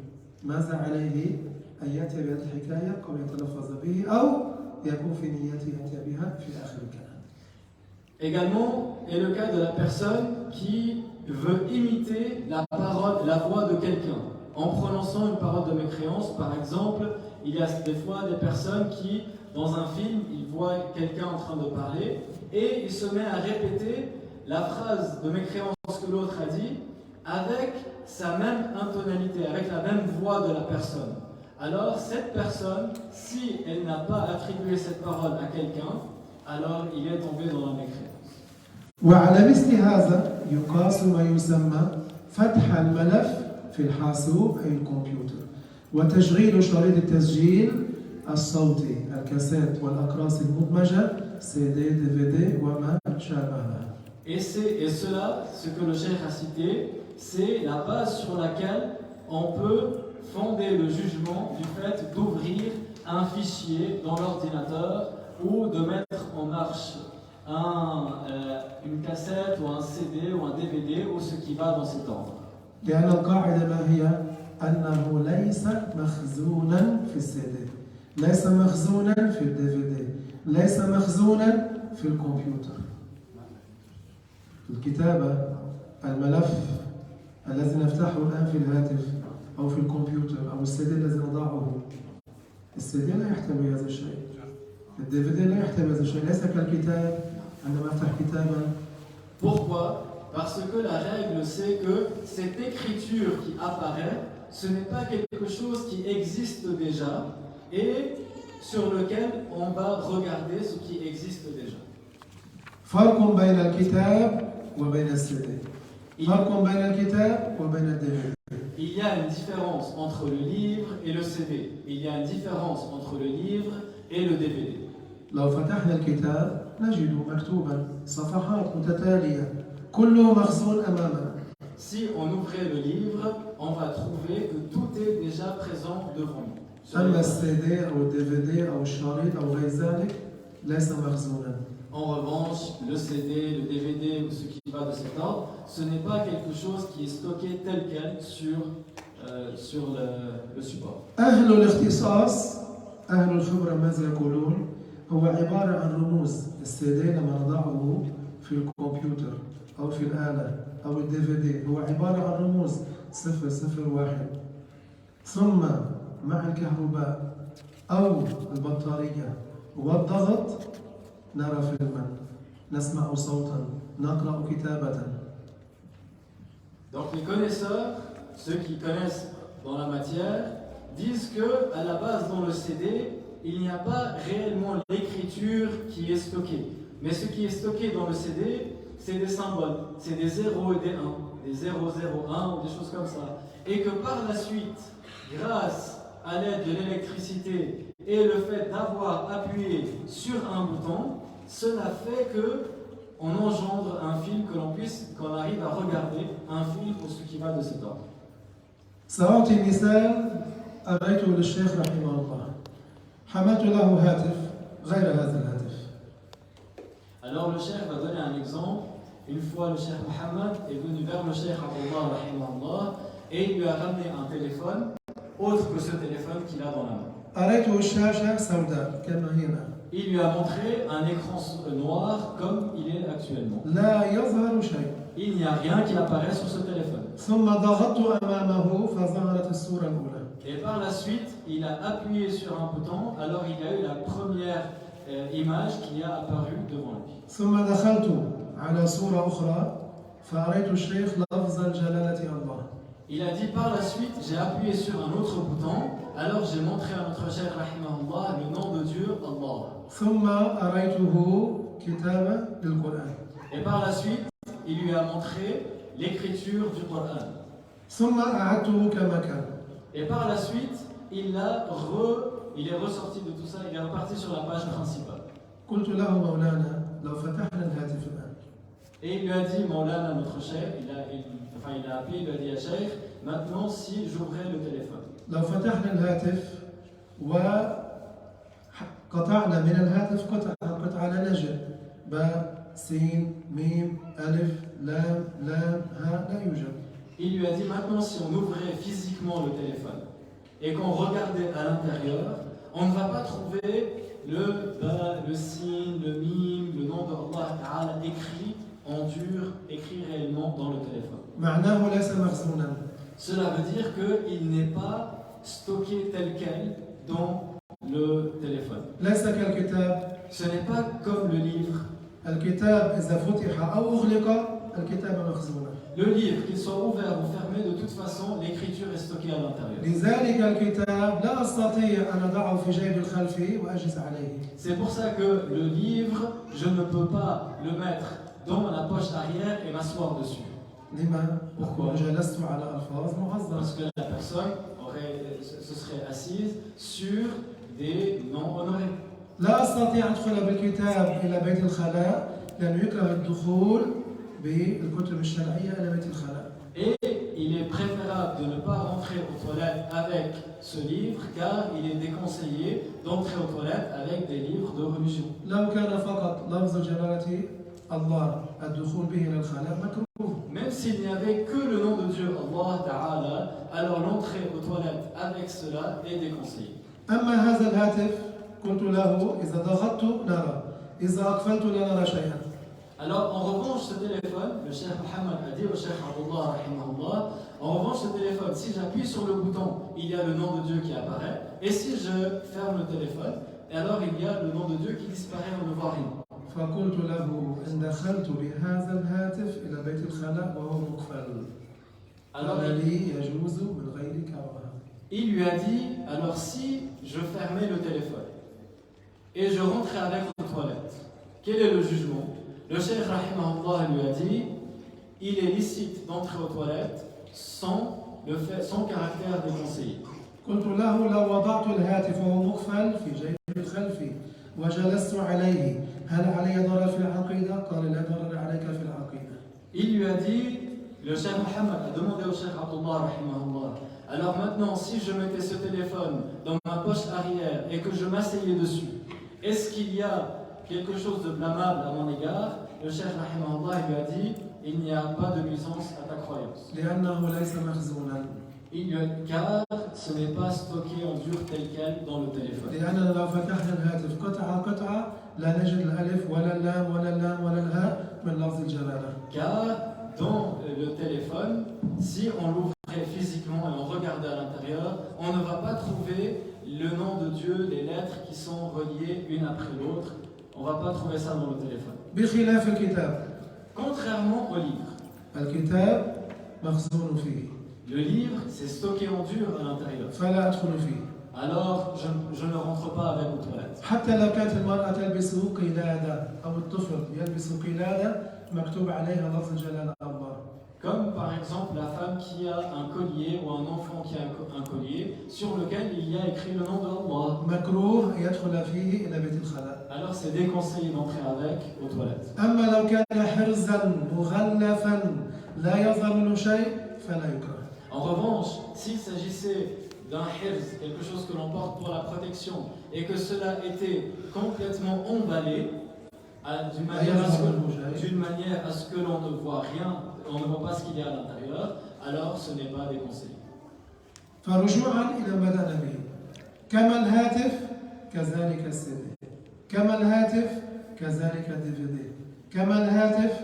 ماذا عليه أن يأتي بهذه الحكاية قبل يتلفظ به أو يكون في نيته أن يأتي بها في آخر الكلام. Également est le cas de la personne qui veut imiter la parole, la voix de quelqu'un en prononçant une parole de mécréance. Par exemple, il y a des fois des personnes qui, dans un film, ils voient quelqu'un en train de parler et il se met à répéter la phrase de mécréance que l'autre a dit avec sa même intonalité, avec la même voix de la personne. Alors cette personne, si elle n'a pas attribué cette parole à quelqu'un, alors il est tombé dans la mécréance. وعلى مثل هذا يقاس ما يسمى فتح الملف في الحاسوب أي الكمبيوتر وتشغيل شريط التسجيل الصوتي الكاسيت والأقراص المدمجة CD, DVD وما شابهها. Et cela, ce que le cheikh a cité, c'est la base sur laquelle on peut fonder le jugement du fait d'ouvrir un fichier dans l'ordinateur ou de mettre en marche une cassette ou un CD ou un DVD ou ce qui va dans cet ordre. لأن القاعدة ما هي؟ أنه ليس مخزونا في الCD ليس مخزونا في الDVD ليس مخزونا في الكمبيوتر. الكتابة الملف الذي نفتحه الآن في الهاتف أو في الكمبيوتر أو السي دي الذي نضعه السي دي لا يحتوي هذا الشيء الDVD لا يحتوي هذا الشيء ليس كالكتاب عندما أفتح كتابا. Pourquoi? Parce que la règle c'est que cette écriture qui apparaît, ce n'est pas quelque chose qui existe déjà et sur lequel on va regarder ce qui existe déjà. فرق بين الكتاب وبين السي دي فرق بين الكتاب وبين الDVD. Il y a une différence entre le livre et le CD. Il y a une différence entre le livre et le DVD. لو فتحنا الكتاب نجد مكتوبا صفحات متتالية كله مخزون أمامنا. Si on ouvrait le livre, on va trouver que tout est déjà présent devant nous. أما الCD أو الDVD أو الشريط أو غير ذلك ليس مخزونا. En revanche, le CD, le DVD ou ce qui va de cet ordre, ce n'est pas quelque chose qui est stocké tel quel sur le support. أهل الاختصاص أهل الخبرة ماذا يقولون؟ هو عبارة عن رموز الCD لما نضعه في الكمبيوتر أو في الآلة أو الDVD هو عبارة عن رموز 001 ثم مع الكهرباء أو البطارية والضغط نرى فيلما نسمع صوتا نقرأ كتابة. Donc les connaisseurs, ceux qui connaissent dans la matière, disent que à la base dans le CD, il n'y a pas réellement l'écriture qui est stockée, Mais ce qui est stocké dans le CD, c'est des symboles, c'est des 0 et des 1, des 0, 0, 1 ou des choses comme ça. Et que par la suite, grâce à l'aide de l'électricité et le fait d'avoir appuyé sur un bouton, cela fait que on engendre un film qu'on arrive à regarder, un film pour ce qui va de cet ordre. سأعطي مثال أريته للشيخ رحمه الله. حملت له هاتف غير هذا الهاتف. Alors le cheikh va donner un exemple. Une fois le cheikh Mohammed est venu vers le cheikh Abdullah rahimahullah et il lui a ramené un téléphone autre que ce téléphone qu'il a dans la main. أريته الشاشة سوداء كما هي الآن. Il lui a montré un écran noir comme il est actuellement. لا يظهر شيء. Il n'y a rien qui apparaît sur ce téléphone. ثم ضغطت أمامه فظهرت الصورة الأولى. Et par la suite, il a appuyé sur un bouton, alors il y a eu la première image qui a apparu devant lui. ثم دخلت على صورة أخرى فأريت الشيخ لفظ الجلالة الله. Il a dit par la suite, j'ai appuyé sur un autre bouton, alors j'ai montré à notre cheikh rahimahullah le nom de Dieu, Allah. ثم أريته كتابة للقرآن. Et par la suite, il lui a montré l'écriture du Coran. ثم أعدته كما كان. Et par la suite, il est ressorti de tout ça, il est reparti sur la page principale. قلت له مولانا لو فتحنا الهاتف الآن. Et il lui a dit, Maulana, notre cheikh, il a appelé, il lui a dit à cheikh, maintenant si j'ouvrais le téléphone. لو فتحنا الهاتف وقطعنا من الهاتف قطعة لا نجد باء سين ميم ألف لام لام ها لا يوجد. Il lui a dit maintenant si on ouvrait physiquement le téléphone et qu'on regardait à l'intérieur, on ne va pas trouver le ba, le sin, le mim, le nom d'Allah Ta'ala écrit en dur, écrit réellement dans le téléphone. معناه ليس مخزونا. Cela veut dire qu'il n'est pas stocké tel quel dans le téléphone. ليس كالكتاب. Ce n'est pas comme le livre. الكتاب إذا فتح أو أغلق الكتاب مخزونا. Le livre, qu'il soit ouvert ou fermé, de toute façon, l'écriture est stockée à l'intérieur. لذلك الكتاب لا أستطيع أن أضعه في جيب الخلفي وأجلس عليه. C'est pour ça que le livre, je ne peux pas le mettre dans la poche arrière et m'asseoir dessus. لما؟ Pourquoi? جلست على ألفاظ Parce معظمة. que la personne se serait assise sur des noms honorés. لا أستطيع أن أدخل بالكتاب إلى بيت الخلاء لأنه يكره الدخول بالكتب الشرعية إلى بيت الخلاء. Et il est préférable de ne pas rentrer aux toilettes avec ce livre car il est déconseillé d'entrer aux toilettes avec des livres de religion. لو كان فقط لفظ جلالة الله الدخول به إلى الخلاء مكروه. Même s'il n'y avait que le nom de Dieu, Allah Ta'ala, alors l'entrée aux toilettes avec cela est déconseillée. أما هذا الهاتف قلت له إذا ضغطت نرى إذا أقفلت لا نرى شيئا. Alors en revanche ce téléphone, le cheikh Mohammed a dit au cheikh Abdullah rahimahullah, en revanche ce téléphone, si j'appuie sur le bouton, il y a le nom de Dieu qui apparaît, et si je ferme le téléphone, alors il y a le nom de Dieu qui disparaît, on ne voit rien. فقلت له إن دخلت بهذا الهاتف إلى بيت الخلاء وهو مقفل. Alors قال لي يجوز من غير كراهة. il lui a dit, alors si je fermais le téléphone et je rentrais avec aux toilettes, quel est le jugement? Le cheikh rahimahullah lui a dit, il est licite d'entrer aux toilettes sans caractère déconseillé. قلت له لو وضعت الهاتف وهو مقفل في جيب الخلفي وجلست عليه هل علي ضرر في العقيدة؟ قال لا ضرر عليك في العقيدة. Il lui a dit, le cheikh Mohammed a demandé au cheikh Abdullah rahimahullah, alors maintenant si je mettais ce téléphone dans ma poche arrière et que je m'asseyais dessus, est-ce qu'il y a quelque chose de blâmable à mon égard? Le cheikh rahimahullah lui a dit, il n'y a pas de nuisance à ta croyance. لأنه ليس مخزونا. Car ce n'est pas stocké en dur tel quel dans le téléphone. لأننا لو فتحنا الهاتف قطعة قطعة لا نجد الألف ولا اللام ولا اللام ولا الهاء من لفظ الجلالة. Car dans le téléphone, si on l'ouvrait physiquement et on regardait à l'intérieur, on ne va pas trouver le nom de Dieu, les lettres qui sont reliées une après l'autre. On ne va pas trouver ça dans le téléphone. بخلاف الكتاب. Contrairement au livre. الكتاب مخزون فيه. Le livre, c'est stocké en dur à l'intérieur. فلا أدخل فيه. alors je ne rentre pas avec aux toilettes. حتى لو كانت المرأة تلبس قلادة أو الطفل يلبس قلادة مكتوب عليها لفظ الجلالة الله. Comme par exemple la femme qui a un collier ou un enfant qui a un collier sur lequel il y a écrit le nom de Allah. مكروه يدخل فيه إلى بيت الخلاء. Alors c'est déconseillé d'entrer avec aux toilettes. أما لو كان حرزا مغلفا لا يظهر له شيء فلا يكره. En revanche, s'il s'agissait d'un hirz, quelque chose que l'on porte pour la protection, et que cela était complètement emballé, d'une manière à ce que l'on ne voit rien, on ne voit pas ce qu'il y a à l'intérieur, alors ce n'est pas déconseillé. فرجوعا إلى ما بدأنا به كما الهاتف كذلك السيدي كما الهاتف كذلك الDVD كما الهاتف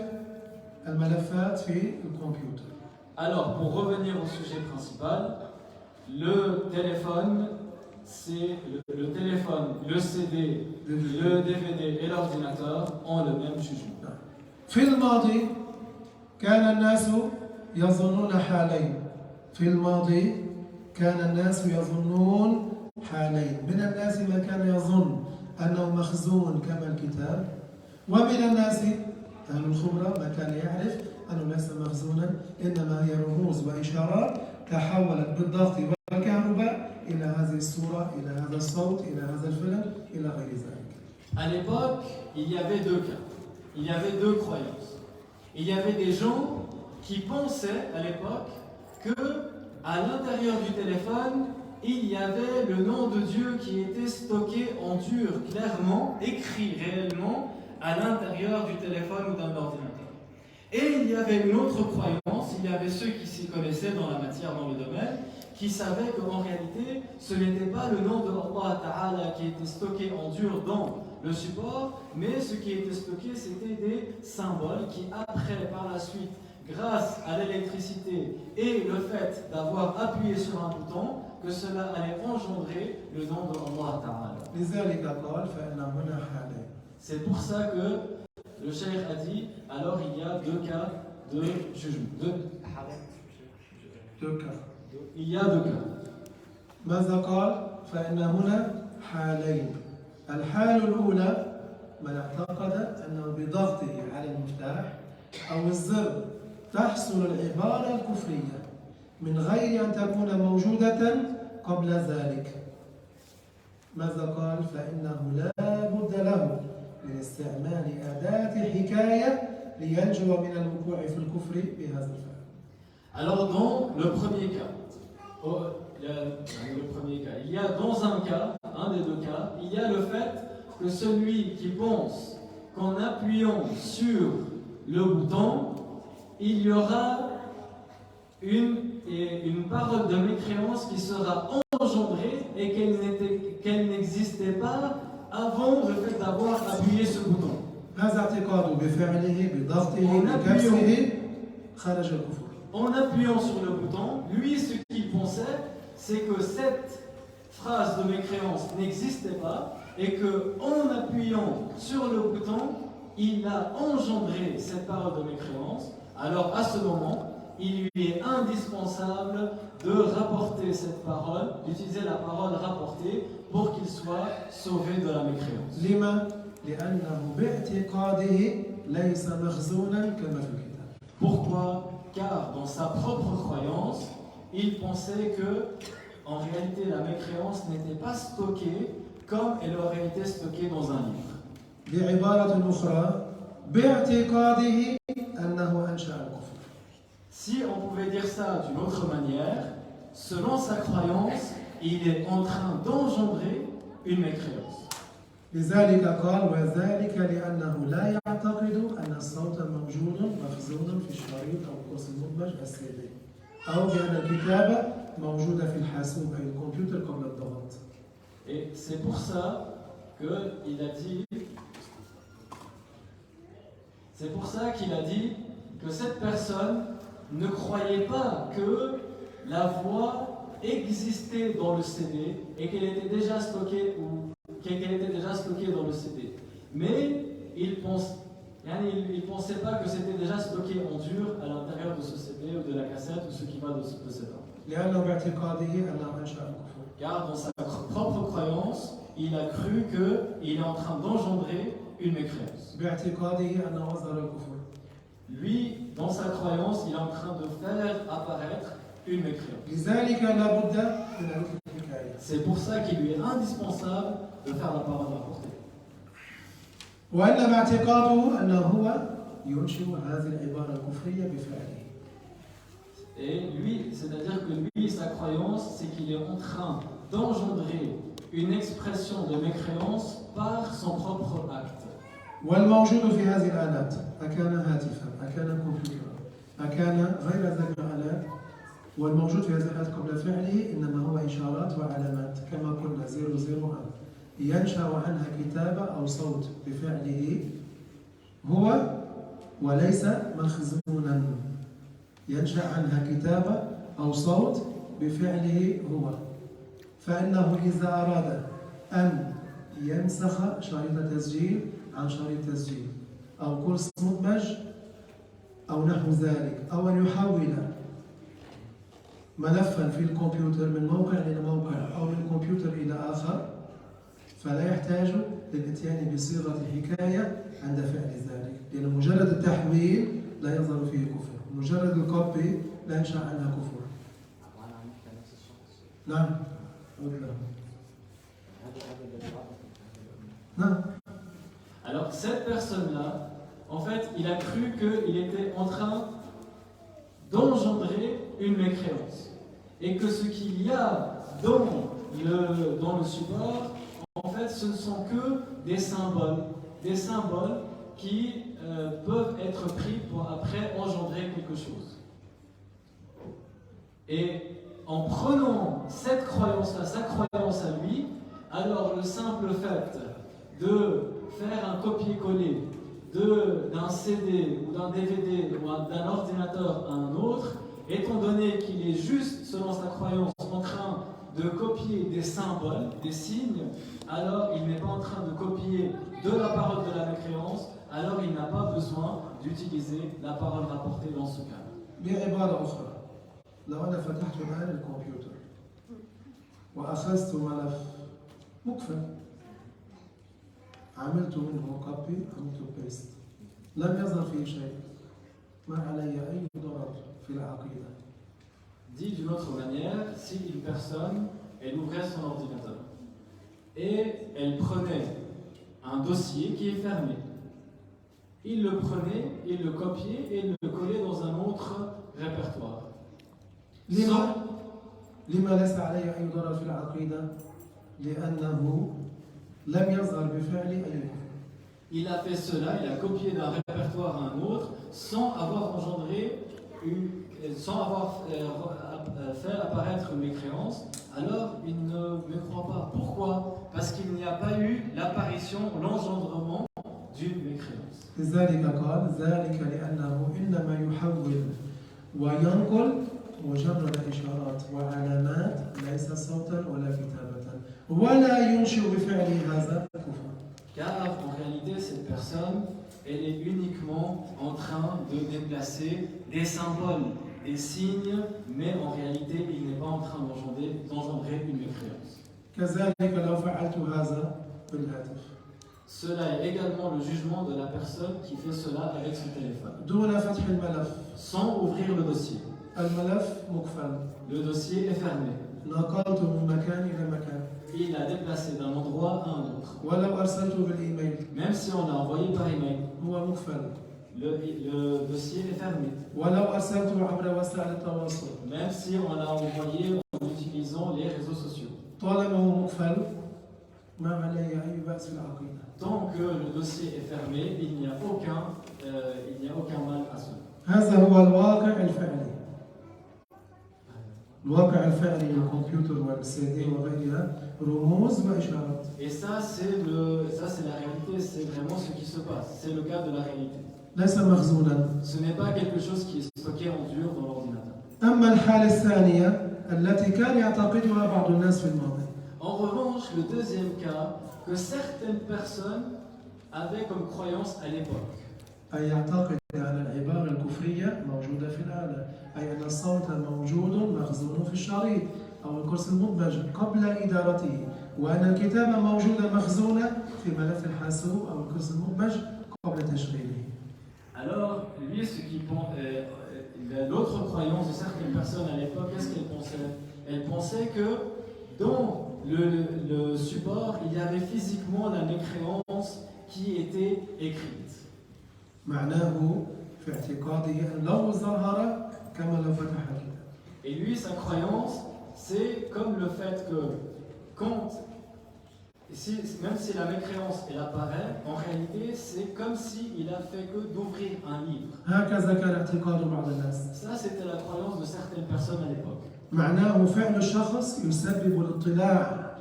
الملفات في الكمبيوتر. Alors, pour revenir au sujet principal, le téléphone, c'est le téléphone, le CD, le DVD et l'ordinateur ont le même jugement. في الماضي كان الناس يظنون حالين. في الماضي كان الناس يظنون حالين. من الناس من كان يظن أنه مخزون كما الكتاب، ومن الناس أهل الخبرة ما كان يعرف أنه ليس مخزونا إنما هي رموز وإشارات تحولت بالضغط والكهرباء إلى هذه الصورة، إلى هذا الصوت، إلى هذا الفيلم، إلى غير ذلك. À l'époque, il y avait deux cas. Il y avait deux croyances. Il y avait des gens qui pensaient à l'époque que à l'intérieur du téléphone, il y avait le nom de Dieu qui était stocké en dur, clairement, écrit réellement à l'intérieur du téléphone ou d'un ordinateur. Et il y avait une autre croyance, il y avait ceux qui s'y connaissaient dans la matière, dans le domaine, qui savaient qu'en réalité, ce n'était pas le nom de Allah Ta'ala qui était stocké en dur dans le support, mais ce qui était stocké, c'était des symboles qui, après, par la suite, grâce à l'électricité et le fait d'avoir appuyé sur un bouton, que cela allait engendrer le nom de Allah Ta'ala. لذلك قال فإن هنا حالين. C'est pour ça que le cheikh a dit, alors il y a deux cas de jugement. Deux cas. Il y a deux cas. ماذا قال؟ فإن هنا حالين. الحالة الأولى من اعتقد أنه بضغطه على المفتاح أو الزر تحصل العبارة الكفرية من غير أن تكون موجودة قبل ذلك. ماذا قال؟ فإنه لا بد له من استعمال أداة حكاية لينجو من الوقوع في الكفر بهذا الفعل. Alors dans le premier cas, il y a dans un cas, un des deux cas, il y a le fait que celui qui pense qu'en appuyant sur le bouton, il y aura une parole de mécréance qui sera engendrée et qu'elle n'existait pas avant le fait d'avoir appuyé ce bouton. هذا اعتقاده بفعله بضغطه بكبسه خرج الكفر. En appuyant sur le bouton, lui, ce qu'il pensait, c'est que cette phrase de mécréance n'existait pas et que en appuyant sur le bouton, il a engendré cette parole de mécréance. Alors à ce moment, il lui est indispensable de rapporter cette parole, d'utiliser la parole rapportée pour qu'il soit sauvé de la mécréance. لما؟ لأنه باعتقاده ليس مخزونا كما في الكتاب. Pourquoi? Car dans sa propre croyance, il pensait que, en réalité, la mécréance n'était pas stockée comme elle aurait été stockée dans un livre. بعبارة أخرى باعتقاده أنه أنشأ الكفر. Si on pouvait dire ça d'une autre manière, selon sa croyance, il est en train d'engendrer une mécréance. لذلك قال وذلك لأنه لا يعتقد أن الصوت موجود مخزون في الشريط أو القرص المدمج الCD أو بأن الكتابة موجودة في الحاسوب أي الكمبيوتر قبل الضغط. Et c'est pour ça qu'il a dit, que cette personne ne croyait pas que la voix existait dans le CD et qu'elle était déjà stockée dans le CD. Mais il pensait pas que c'était déjà stocké en dur à l'intérieur de ce CD ou de la cassette ou ce qui pas de cet homme. لأنه باعتقاده أنه أنشأ الكفر. Car dans sa propre croyance, il a cru qu'il est en train d'engendrer une mécréance. باعتقاده أنه أظهر الكفر. Lui, dans sa croyance, il est en train de faire apparaître une mécréance. لذلك لا بد من الحكاية. C'est pour ça qu'il lui est indispensable de faire la parole rapportée. وإنما اعتقاده أنه هو ينشئ هذه العبارة الكفرية بفعله. Et lui, c'est-à-dire que lui, sa croyance, c'est qu'il est en train d'engendrer une expression de mécréance par son propre acte. والموجود في هذه الآلات أكان هاتفا أكان كمبيوترا أكان غير ذلك الآلات والموجود في هذه الآلات قبل فعله إنما هو إشارات وعلامات كما قلنا 001 ينشأ عنها كتابة أو صوت بفعله هو وليس مخزونا ينشأ عنها كتابة أو صوت بفعله هو فإنه إذا أراد أن ينسخ شريط تسجيل عن شريط تسجيل أو كورس مدمج أو نحو ذلك أو أن يحول ملفا في الكمبيوتر من موقع إلى موقع أو من كمبيوتر إلى آخر فلا يحتاج للإتيان بصيغة حكاية عند فعل ذلك لأن مجرد التحويل لا يظهر فيه كفر مجرد الكوبي لا ينشأ عنها كفر. نعم نعم. Alors cette personne-là, en fait, il a cru qu'il était en train d'engendrer une mécréance. Et que ce qu'il y a dans le support, en fait, ce ne sont que des symboles qui peuvent être pris pour après engendrer quelque chose. Et en prenant cette croyance-là, sa croyance à lui, alors le simple fait de faire un copier-coller d'un CD ou d'un DVD ou d'un ordinateur à un autre, étant donné qu'il est juste, selon sa croyance, en train de copier des symboles, des signes, alors il n'est pas en train de copier de la parole de la mécréance, alors il n'a pas besoin d'utiliser la parole rapportée dans ce cas. بعبارة أخرى لو أنا فتحت الآن الكمبيوتر وأخذت ملف مكفل عملت منه كوبي عملت بيست لم يظهر فيه شيء ما علي أي ضرر في العقيدة. Dit d'une autre manière, si une personne, elle ouvrait son ordinateur et elle prenait un dossier qui est fermé, il le prenait, il le copiait et il le collait dans un autre répertoire. لما ليس علي أي ضرر في العقيدة؟ لأنه لم يظهر بفعل أي كفر. Il a fait cela, il a copié d'un répertoire à un autre sans avoir fait apparaître une mécréance, alors il ne me croit pas. Pourquoi? Parce qu'il n'y a pas eu l'apparition, l'engendrement d'une mécréance. لذلك قال ذلك لأنه إنما يحول وينقل مجرد إشارات وعلامات ليس صوتا ولا كتابة ولا ينشئ بفعله هذا كفر. Car en réalité, cette personne, elle est uniquement en train de déplacer des symboles, des signes, mais en réalité, il n'est pas en train d'engendrer une mécréance. كذلك لو فعلت هذا بالهاتف. Cela est également le jugement de la personne qui fait cela avec son téléphone. دون فتح الملف. Sans ouvrir le dossier. الملف مقفل. Le dossier est fermé. نقلت من مكان إلى مكان. Il a déplacé d'un endroit à un autre. ولو أرسلته بالإيميل. Même si on l'a envoyé par email. هو مقفل. Le dossier est fermé. ولو أرسلته عبر وسائل التواصل. Même si on l'a envoyé en utilisant les réseaux sociaux. طالما هو مقفل ما علي أي بأس في العقيدة. Tant que le dossier est fermé, il n'y a aucun mal à cela. هذا هو الواقع الفعلي. الواقع الفعلي للكمبيوتر والسي دي وغيرها رموز وإشارات. Et ça c'est la réalité, c'est vraiment ce qui se passe. C'est le cas de la réalité. ليس مخزونا. Ce n'est pas quelque chose qui est stocké en dur dans l'ordinateur. أما الحالة الثانية التي كان يعتقدها بعض الناس في الماضي. En revanche, le deuxième cas que certaines personnes avaient comme croyance à l'époque. أن يعتقد أن العبارة الكفرية موجودة في الآلة، أن أي أن الصوت موجود مخزون في الشريط أو الكرسي المدمج قبل إدارته، وأن الكتابة موجودة مخزونة في ملف الحاسوب أو الكرسي المدمج قبل تشغيله. Alors, lui, l'autre croyance de certaines personnes à l'époque, qu'est-ce qu'elles pensaient? Elles pensaient que dans le support, il y avait physiquement la mécréance qui était écrite. معناه في اعتقاده أن لو ظهر كما لو فتح الكتاب. Et lui, sa croyance, c'est comme le fait que même si la mécréance elle apparaît, en réalité, c'est comme s'il a fait que d'ouvrir un livre. هكذا كان اعتقاد بعض الناس. Ça, c'était la croyance de certaines personnes à l'époque. معناه فعل الشخص يسبب الاطلاع،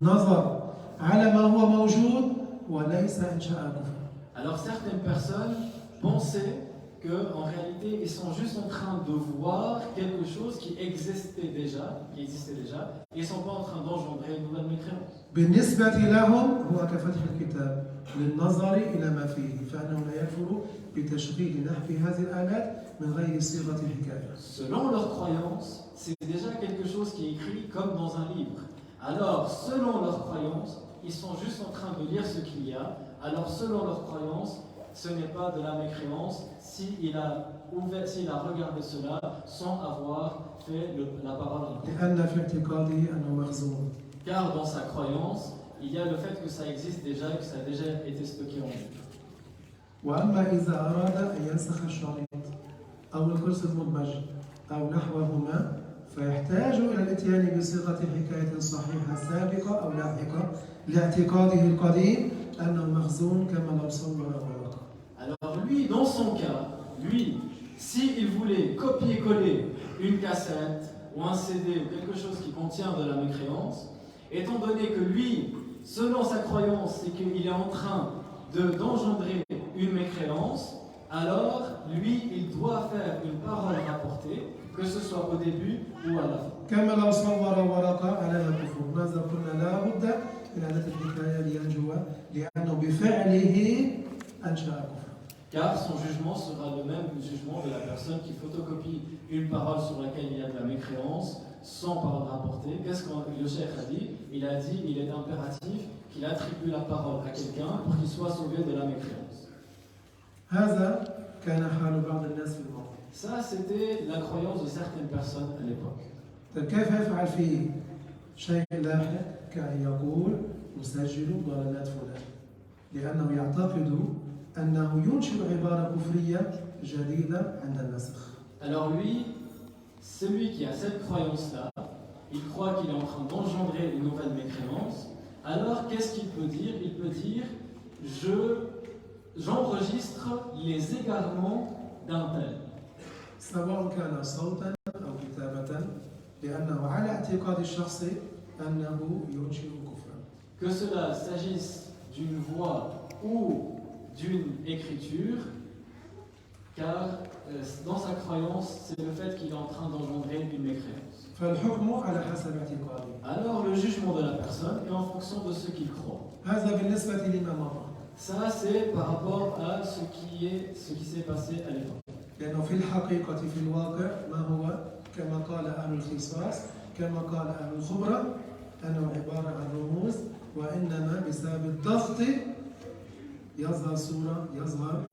النظر على ما هو موجود وليس إنشاء كفر. Alors certaines personnes pensaient qu'en réalité, ils sont juste en train de voir quelque chose qui existait déjà, et ils ne sont pas en train d'engendrer une nouvelle mécréance. بالنسبة لهم هو كفتح الكتاب للنظر إلى ما فيه، فإنه لا يكفر بتشغيل نحو هذه الآلات من غير صيغة الحكاية. Selon leur croyance, c'est déjà quelque chose qui est écrit comme dans un livre. Alors, selon leur croyance, ils sont juste en train de lire ce qu'il y a. Alors, selon leur croyance, ce n'est pas de la mécréance s'il a regardé cela sans avoir fait la parole. لأن في اعتقاده أنه مخزون. Car dans sa croyance, il y a le fait que ça existe déjà et que ça a déjà été stocké en lui. وأما إذا أراد أن ينسخ الشريط أو الكرسي المدمج أو نحوهما فيحتاج إلى الإتيان بصيغة حكاية صحيحة سابقة أو لاحقة لاعتقاده القديم أنه مخزون كما لو صور ورقة. Alors lui, dans son cas, s'il voulait copier-coller une cassette ou un CD ou quelque chose qui contient de la mécréance, étant donné que lui, selon sa croyance, c'est qu'il est en train d'engendrer une mécréance, alors lui, il doit faire une parole rapportée, que ce soit au début ou à la fin. كما لو صور ورقة عليها كفر، ماذا قلنا؟ لا بد من إعادة الحكاية لينجو لأنه بفعله أنشأ كفر. Car son jugement sera le même jugement de la personne qui photocopie une parole sur laquelle il y a de la mécréance sans parole rapportée. Qu'est-ce que le cheikh a dit? Il a dit il est impératif qu'il attribue la parole à quelqu'un pour qu'il soit sauvé de la mécréance. هذا كان حال بعض الناس في الماضي. Ça, c'était la croyance de certaines personnes à l'époque. طيب كيف يفعل فيه شيء لاحق كأن يقول نسجل ضلالات فلان لأنه يعتقد أنه ينشئ عبارة كفرية جديدة عند النسخ. Alors lui, celui qui a cette croyance-là, il croit qu'il est en train d'engendrer une nouvelle mécréance. Alors qu'est-ce qu'il peut dire? Il peut dire j'enregistre les égarements d'un tel. سواء كان صوتا أو كتابة لأنه على اعتقاد الشخص أنه ينشئ كفرا. Que cela s'agisse d'une voix ou d'une écriture, car dans sa croyance, c'est le fait qu'il est en train d'engendrer une mécréance. فالحكم على حسب اعتقاده. Alors le jugement de la personne est en fonction de ce qu'il croit. هذا بالنسبة لما مضى. Ça, c'est par rapport à ce qui s'est passé à l'époque. لأنه في الحقيقة في الواقع ما هو كما قال أهل الخصاص كما قال أهل الخبرة أنه عبارة عن رموز وإنما بسبب الضغط يظهر صورة يظهر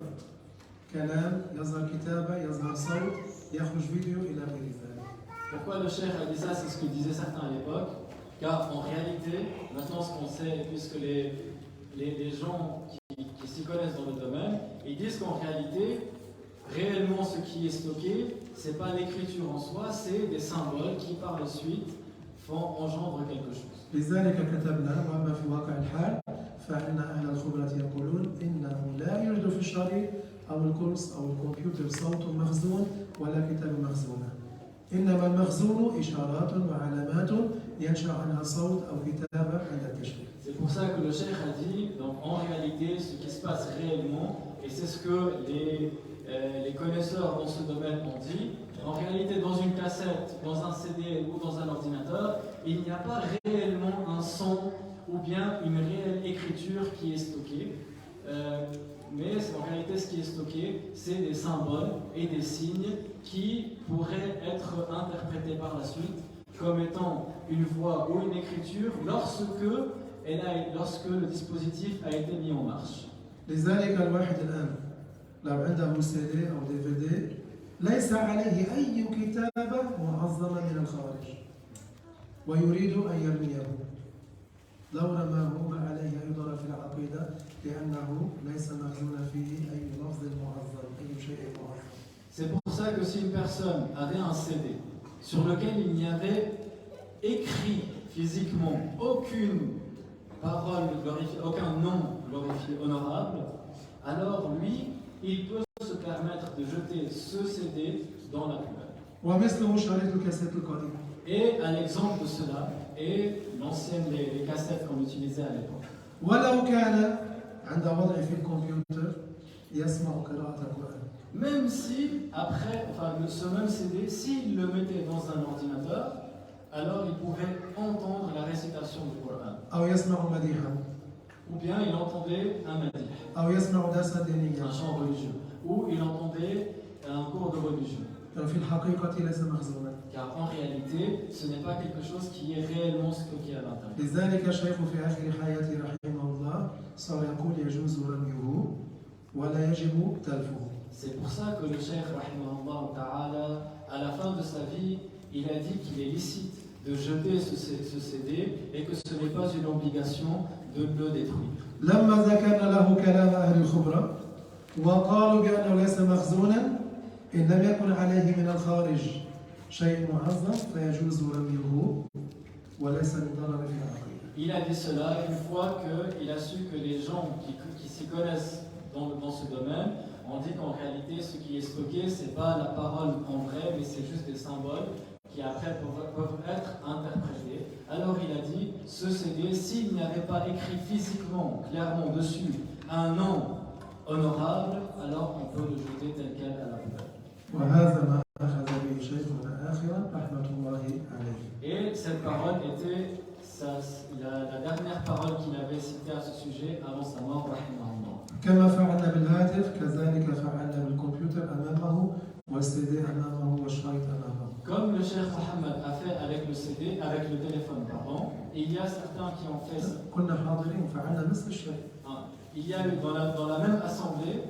كلام يظهر كتابة يظهر صوت يخرج فيديو إلى غير ذلك. Pourquoi le cheikh a dit ça? C'est ce que disaient certains à l'époque. Car en réalité, maintenant ce qu'on sait, puisque les gens qui s'y connaissent dans le domaine, ils disent qu'en réalité, réellement ce qui est stocké, ce n'est pas l'écriture en soi, c'est des symboles qui par la suite engendrent quelque chose. لذلك كتبنا وأما في واقع الحال فإن أهل الخبرة يقولون إنه لا يوجد في الشريط أو الكرس أو الكمبيوتر صوت مخزون ولا كتاب مخزونة. إنما المخزون إشارات وعلامات ينشأ عنها صوت أو كتابة عند التشغيل. C'est pour ça que le cheikh a dit, donc en réalité, ce qui se passe réellement, et c'est ce que les connaisseurs dans ce domaine ont dit, en réalité, dans une cassette, dans un CD ou dans un ordinateur, il n'y a pas réellement un son ou bien une réelle écriture qui est stockée. Mais en réalité, ce qui est stocké, c'est des symboles et des signes qui pourrait être interprétée par la suite comme étant une voix ou une écriture lorsque le dispositif a été mis en marche. لذلك الواحد الآن لو عنده CD أو DVD ليس عليه أي كتابة معظمة من الخارج ويريد أن يرميه لو رماه ما عليه أي ضرر في العقيدة لأنه ليس مخزون فيه أي لفظ معظم أي شيء معظم. C'est pour ça que si une personne avait un CD sur lequel il n'y avait écrit physiquement aucune parole glorifiée, aucun nom glorifié honorable, alors lui, il peut se permettre de jeter ce CD dans la poubelle. ومثله شريط الكاسيت القديم. Et à l'exemple de cela est les cassettes qu'on utilisait à l'époque. ولو كان عند وضعه في الكمبيوتر يسمع قراءة القرآن. Même si, après, ce même CD, s'il le mettait dans un ordinateur, alors il pouvait entendre la récitation du Coran. أو يسمع مديحا. Ou bien il entendait un madih, أو يسمع درسا دينيا. un chant religieux. Ou il entendait un cours de religion. في الحقيقة ليس مخزونا. Car en réalité, ce n'est pas quelque chose qui est réellement stocké à l'intérieur. لذلك الشيخ في آخر حياته رحمه الله صار يقول يجوز رميه ولا يجب تلفه. C'est pour ça que le cheikh, rahimahullah ta'ala, à la fin de sa vie, il a dit qu'il est licite de jeter ce CD et que ce n'est pas une obligation de le détruire. لما ذكرنا له كلام أهل الخبرة وقالوا بأنه ليس مخزونا إن لم يكن عليه من الخارج شيء معظم فيجوز رميه وليس للضرر في العقيدة. Il a dit cela une fois qu'il a su que les gens qui s'y connaissent dans ce domaine ont dit qu'en réalité, ce qui est stocké, ce n'est pas la parole en vrai, mais c'est juste des symboles qui après peuvent être interprétés. Alors il a dit, ce CD, s'il n'y avait pas écrit physiquement, clairement dessus, un nom honorable, alors on peut le jeter tel quel à la poubelle. وهذا ما أخذ به شيخنا آخرا رحمة الله عليه. Et cette parole était la dernière parole qu'il avait citée à ce sujet avant sa mort, rahimahullah. كما فعلنا بالهاتف كذلك فعلنا بالكمبيوتر أمامه والسي دي أمامه والشريط أمامه. Comme le cheikh Mohammed a fait avec le CD, avec le téléphone, pardon, il y a certains qui ont fait ça. كنا حاضرين فعلنا نفس الشيء. Il y a eu dans la même assemblée,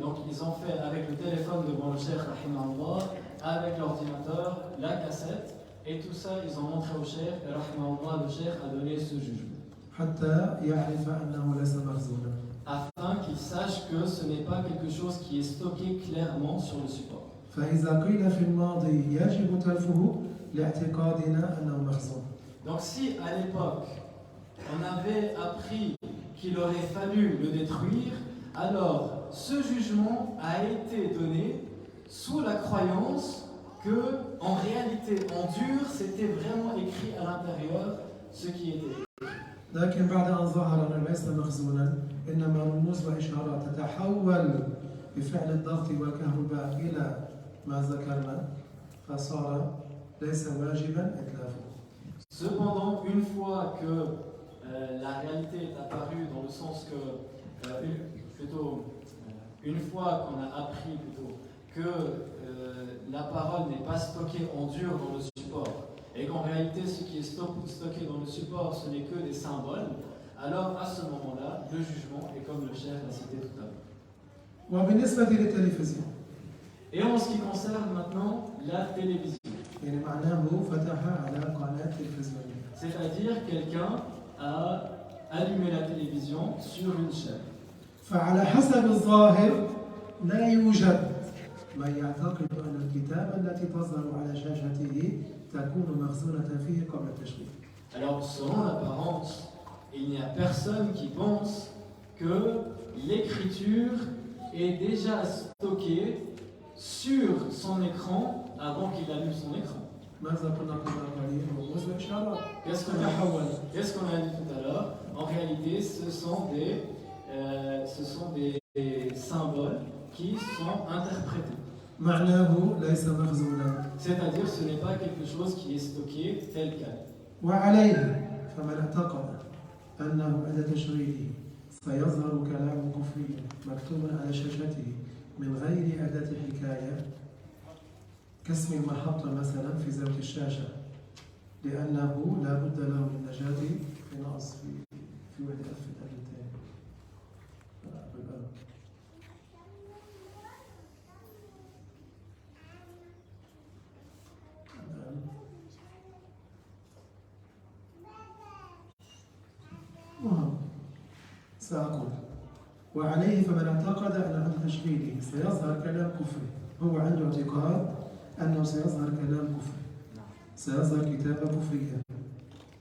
donc ils ont fait avec le téléphone devant le cheikh rahimahullah, avec l'ordinateur, la cassette, et tout ça ils ont montré au cheikh, et rahimahullah, le cheikh a donné ce jugement. حتى يعرف أنه ليس مخزونا. Afin qu'ils sachent que ce n'est pas quelque chose qui est stocké clairement sur le support. فإذا قيل في الماضي يجب تلفه لاعتقادنا أنه مخزون. Donc si à l'époque on avait appris qu'il aurait fallu le détruire, alors ce jugement a été donné sous la croyance que en réalité en dur c'était vraiment écrit à l'intérieur ce qui était écrit. لكن بعد أن ظهر أنه ليس مخزونا إنما رموز وإشارات تتحول بفعل الضغط والكهرباء إلى ما ذكرنا فصار ليس واجبا إتلافه. Cependant, une fois que la réalité est apparue dans le sens que, une fois qu'on a appris que la parole n'est pas stockée en dur dans le support et qu'en réalité ce qui est stocké dans le support ce n'est que des symboles, alors à ce moment-là, le jugement est comme le chef l'a cité tout à l'heure. وبالنسبة للتلفزيون Et en ce qui concerne maintenant la télévision, يعني معناه فتح على قناة تلفزيونية. c'est-à-dire quelqu'un a allumé la télévision sur une chaîne. فعلى حسب الظاهر لا يوجد من يعتقد أن الكتابة التي تظهر على شاشته تكون مخزونة فيه قبل التشغيل. Alors selon l'apparence, il n'y a personne qui pense que l'écriture est déjà stockée sur son écran avant qu'il allume son écran. ماذا كنا قبل رموز وإشارات Qu'est-ce qu'on a dit tout à l'heure? En réalité, ce sont des symboles qui sont interprétés. معناه ليس مخزونا. C'est-à-dire ce n'est pas quelque chose qui est stocké tel quel. وعليه فمن اعتقد أنه عند تشغيله سيظهر كلام كفري مكتوب على شاشته من غير أداة الحكاية كاسم المحطة مثلا في زاوية الشاشة لأنه لا بد له من نجاة في نقص في وحدة ألف الأدلتين بالقلم. مهم سأقول وعليه فمن اعتقد أن عند تشغيله سيظهر كلام كفري هو عنده اعتقاد أنه سيظهر كلام كفري سيظهر كتابة كفرية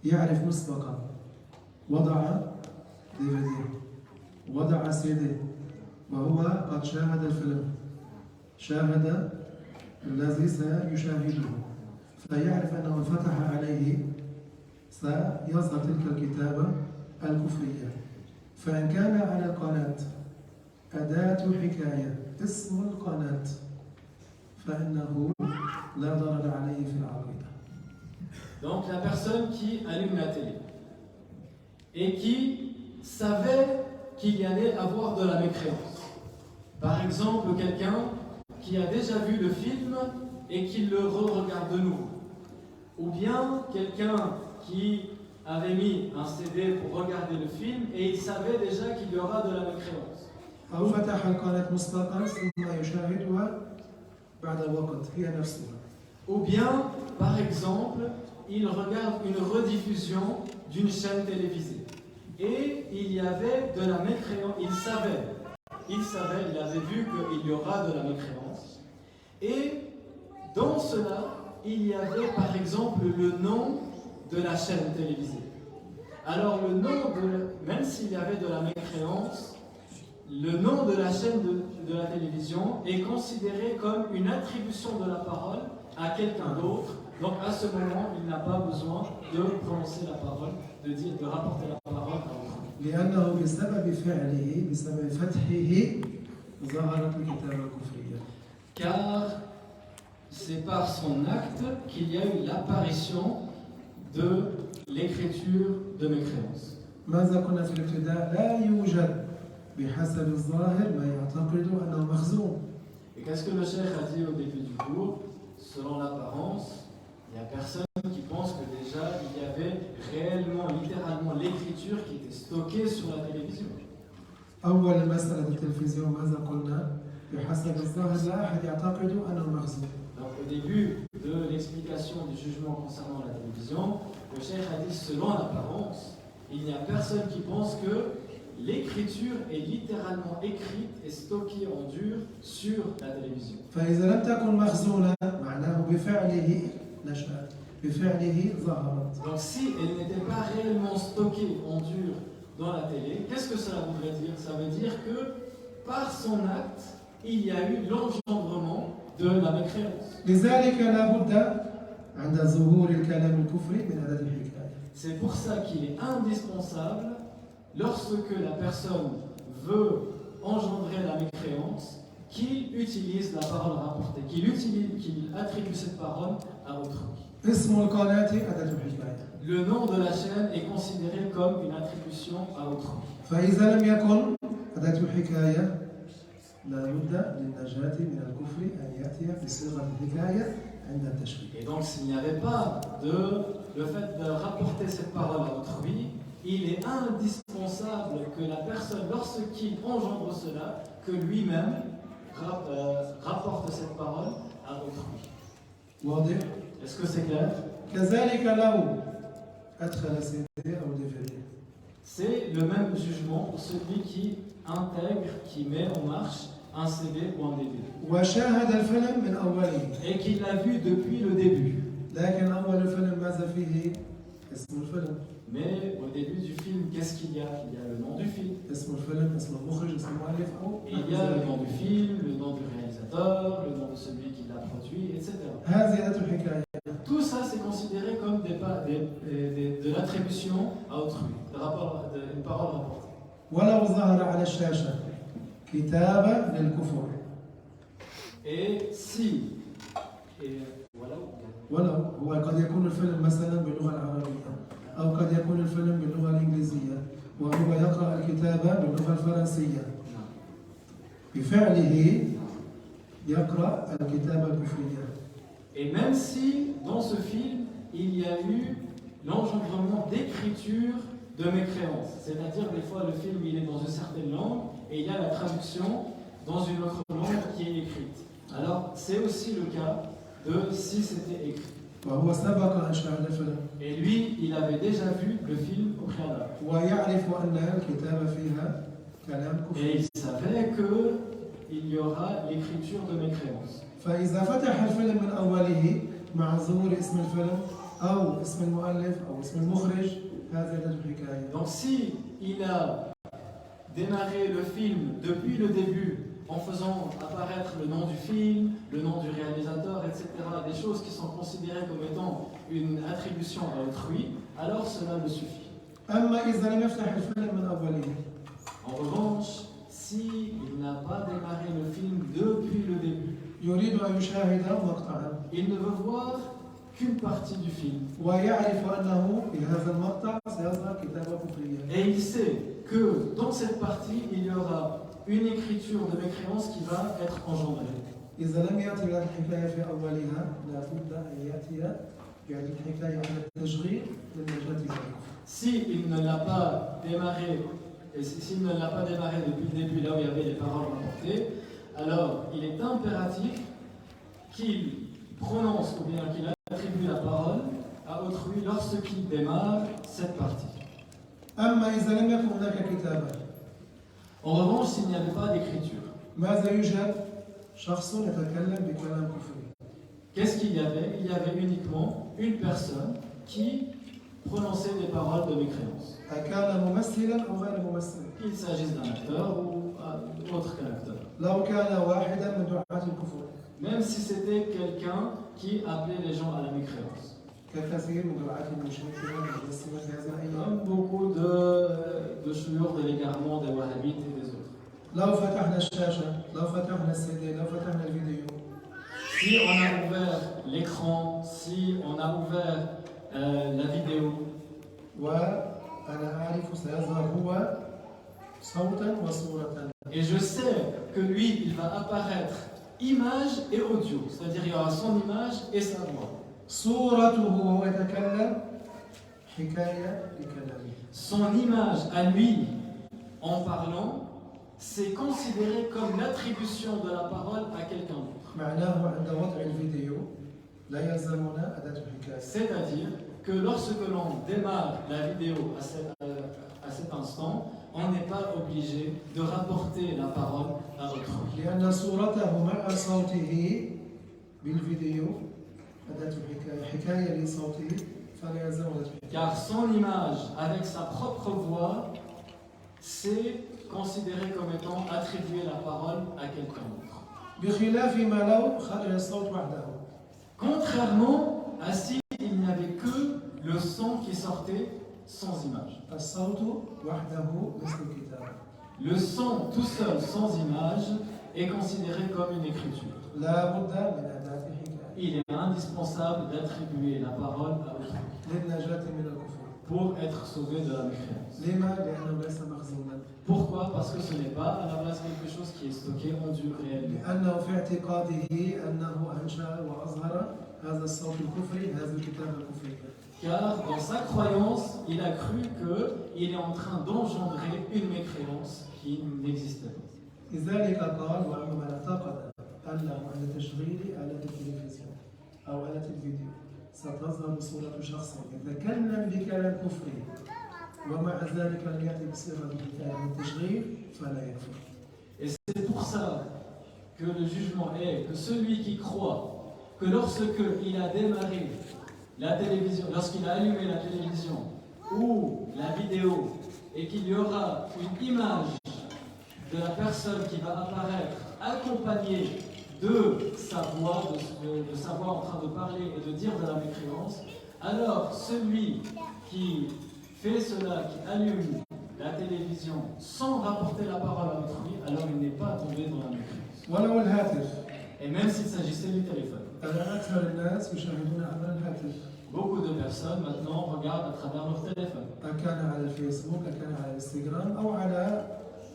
يعرف مسبقا وضع DVD وضع CD وهو قد شاهد الفيلم شاهد الذي سيشاهده فيعرف أنه فتح عليه سيظهر تلك الكتابة الكفرية فإن كان على القناة أداة حكاية اسم القناة فإنه لا ضرر عليه في العقيدة. Donc la personne qui allume la télé et qui savait qu'il y allait avoir de la mécréance. Par exemple, quelqu'un qui a déjà vu le film et qui le re-regarde de nouveau. Ou bien quelqu'un qui avait mis un CD pour regarder le film et il savait déjà qu'il y aura de la mécréance. أو فتح القناة مسبقا ثم يشاهدها بعد وقت هي نفسها. Ou bien, par exemple, il regarde une rediffusion d'une chaîne télévisée. Et il y avait de la mécréance, il avait vu qu'il y aura de la mécréance. Et dans cela, il y avait par exemple le nom de la chaîne télévisée. Alors le nom même s'il y avait de la mécréance, le nom de la chaîne de la télévision est considéré comme une attribution de la parole à quelqu'un d'autre. Donc à ce moment, il n'a pas besoin de prononcer la parole, de rapporter la parole à autrui. لأنه بسبب فعله بسبب فتحه ظهرت الكتابة الكفرية. Car c'est par son acte qu'il y a eu l'apparition de l'écriture de mécréance. ماذا قلنا في الابتداء؟ لا يوجد بحسب الظاهر ما يعتقد أنه مخزون. Et qu'est-ce que le cheikh a dit au début du cours? Selon l'apparence, il n'y a personne qui pense que déjà il y avait réellement, littéralement l'écriture qui était stockée sur la télévision. أول مسألة التلفزيون ماذا قلنا؟ بحسب الظاهر لا أحد يعتقد أنه مخزون. Donc au début de l'explication du jugement concernant la télévision, le cheikh a dit selon l'apparence, il n'y a personne qui pense que l'écriture est littéralement écrite et stockée en dur sur la télévision. فإذا لم تكن مخزونة معناه بفعله نشأت بفعله ظهرت. Donc si elle n'était pas réellement stockée en dur dans la télé, qu'est-ce que cela voudrait dire? Ça veut dire que par son acte, il y a eu l'engendrement de la mécréance. لذلك لا بد عند ظهور الكلام الكفري من أداة الحكاية. C'est pour ça qu'il est indispensable, lorsque la personne veut engendrer la mécréance, qu'il utilise la parole rapportée, qu'il attribue cette parole à autrui. اسم القناة أداة الحكاية. Le nom de la chaîne est considéré comme une attribution à autrui. فإذا لم يكن أداة الحكاية لا بد للنجاة من الكفر أن يأتي بصيغة الحكاية عند التشبيه. Et donc s'il n'y avait pas le fait de rapporter cette parole à autrui, il est indispensable que la personne, lorsqu'il engendre cela, que lui-même rapporte cette parole à autrui. واضح؟ Est-ce que c'est clair? كذلك لو أدخل CD أو DVD. C'est le même jugement pour celui qui intègre, qui met en marche un CD ou un DVD. وشاهد الفيلم من أوله. Et qu'il l'a vu depuis le début. لكن أول الفيلم ماذا فيه؟ اسم الفيلم. Mais au début du film, qu'est-ce qu'il y a? Il y a le nom du film. اسم الفيلم، اسم المخرج، اسم المؤلف أو Il y a le nom du film, le nom du réalisateur, le nom de celui qui l'a produit, etc. هذه أداة الحكاية. Tout ça, c'est considéré comme de l'attribution à autrui, une parole rapportée. ولو ظهر على الشاشة كتابة للكفر. Et si, ولو هو قد يكون الفيلم مثلا باللغة العربية أو قد يكون الفيلم باللغة الإنجليزية وهو يقرأ الكتابة باللغة الفرنسية. بفعله يقرأ الكتابة الكفرية. Et même si dans ce film, il y a eu l'engendrement d'écriture de mécréance, c'est-à-dire des fois le film il est dans une certaine langue et il y a la traduction dans une autre langue qui est écrite. Alors c'est aussi le cas de si c'était écrit. وهو سبق أن شاهد الفيلم Et lui, il avait déjà vu le film au préalable. ويعرف أن الكتابة فيها كلام Et كفري. il savait qu'il y aura l'écriture de mécréance. فإذا فتح الفيلم من أوله مع ظهور اسم الفيلم أو اسم المؤلف أو اسم المخرج هذا يدل الحكاية. Donc si il a démarré le film depuis le début en faisant apparaître le nom du film, le nom du réalisateur, etc., des choses qui sont considérées comme étant une attribution à autrui, alors cela me suffit. أما إذا لم يفتح الفيلم من أوله En revanche, s'il n'a pas démarré le film depuis le début, يريد أن يشاهد مقطعا il ne veut voir qu'une partie du film. ويعرف أنه في هذا المقطع سيظهر كتابة كفرية. Et il sait que dans cette partie, il y aura une écriture de mécréance qui va être engendrée. إذا لم يأتي إلى الحكاية في أولها لابد أن يأتي يعني الحكاية على التشغيل للنجاة من الكفر. S'il ne l'a pas démarré, et s'il ne l'a pas démarré depuis le début, là où il y avait les paroles rapportées, alors il est impératif qu'il prononce ou bien qu'il attribue la parole à autrui lorsqu'il démarre cette partie. أما إذا لم يكن هناك كتابة En revanche, s'il n'y avait pas d'écriture, ماذا يوجد؟ شخص يتكلم بكلام كفري. qu'est-ce qu'il y avait? Il y avait uniquement une personne qui prononçait des paroles de mécréance. أكان ممثلا أو غير ممثل؟ Qu'il s'agisse d'un acteur ou autre qu'un acteur. لو كان واحدا من دعاة الكفر Même si c'était quelqu'un qui appelait les gens à la mécréance. ككثير من دعاة المشركين والمجسمة في هذه الأيام. Comme beaucoup de chouyours de l'égarement des wahhabites et des autres. لو فتحنا الشاشة، لو فتحنا السي دي، لو فتحنا الفيديو Si on a ouvert l'écran, si on a ouvert la vidéo, وأنا أعرف سيظهر هو صوتا وصورة. et je sais que lui, il va apparaître image et audio, c'est-à-dire il y aura son image et sa voix. صورته وهو يتكلم حكاية لكلامه. Son image à lui, en parlant, c'est considéré comme l'attribution de la parole à quelqu'un d'autre. معناه عند وضع الفيديو لا يلزمنا أداة الحكاية. C'est-à-dire que lorsque l'on démarre la vidéo à cet instant, on n'est pas obligé de rapporter la parole à autrui. لأن صورته مع صوته بالفيديو أداة الحكاية حكاية لصوته فلا يلزم أداة الحكاية. Car son image avec sa propre voix, c'est considéré comme étant attribuer la parole à quelqu'un d'autre. بخلاف ما لو خرج الصوت وحده. Contrairement à s'il n'y avait que le son qui sortait sans image. الصوت وحده مثل الكتابة. Le son tout seul, sans image, est considéré comme une écriture. لا بد من أداة الحكاية Il est indispensable d'attribuer la parole à autrui للنجاة من الكفر. pour être sauvé de la mécréance. لما؟ لأنه ليس مخزونا. Pourquoi? Parce que ce n'est pas à la place quelque chose qui est stocké en dur réellement. لأنه في اعتقاده أنه أنشأ وأظهر هذا الصوت الكفري هذه الكتابة الكفرية. Car dans sa croyance, il a cru qu'il est en train d'engendrer une mécréance qui n'existait pas. لذلك قال وأما من اعتقد أنه عند تشغيل آلة التلفزيون أو آلة الفيديو ستظهر صورة شخص يتكلم بكلام كفري ومع ذلك لم يأتي بصيغة التشغيل فلا يكفر. Et c'est pour ça que le jugement est que celui qui croit que lorsqu'il a démarré la télévision, lorsqu'il a allumé la télévision ou la vidéo et qu'il y aura une image de la personne qui va apparaître accompagnée de sa voix, de sa voix en train de parler et de dire de la mécréance, alors celui qui fait cela, qui allume la télévision sans rapporter la parole à autrui, alors il n'est pas tombé dans la mécréance. ولو الهاتف. Et même s'il s'agissait du téléphone. الآن أكثر الناس يشاهدون عبر الهاتف. Beaucoup de personnes maintenant regardent à travers leur téléphone. أكان على الفيسبوك، أكان على الانستغرام أو على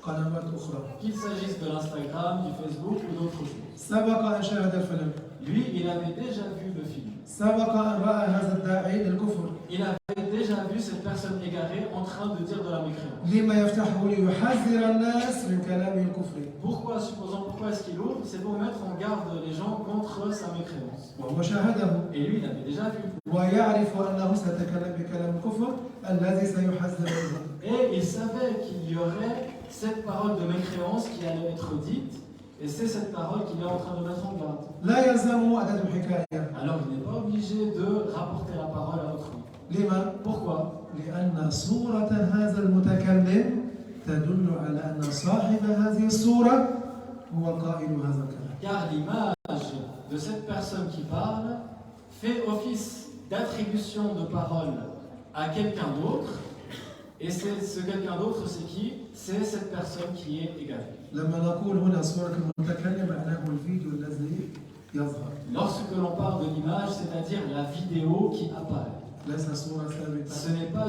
قنوات أخرى. Qu'il s'agisse de l'Instagram, du Facebook ou d'autres choses. سبق أن شاهد الفيلم. Lui, il avait déjà vu le سبق أن رأى هذا الداعي للكفر Il avait déjà vu cette personne égarée en train de dire de la mécréance. لما يفتحه ليحذر الناس من كلامه الكفري Pourquoi est-ce qu'il ouvre? C'est pour mettre en garde les gens contre sa mécréance. وهو شاهده Et lui, il avait déjà vu. ويعرف أنه سيتكلم بكلام الكفر الذي سيحذر منه. Et il savait qu'il y aurait cette parole de mécréance qui allait être dite, et c'est cette parole qu'il est en train de mettre en garde. لا يلزمه أداة الحكاية. Alors il n'est pas obligé de rapporter la parole à autrui. لما؟ Pourquoi? لأن صورة هذا المتكلم تدل على أن صاحب هذه الصورة هو قائل هذا الكلام. Car l'image de cette personne qui parle fait office d'attribution de parole à quelqu'un d'autre, et ce quelqu'un d'autre, c'est qui? C'est cette personne qui est égarée. لما نقول هنا صورة المتكلم معناه الفيديو الذي يظهر. Lorsque l'on parle de l'image, c'est-à-dire la vidéo qui apparaît. ليس صورة ثابتة. Ce n'est pas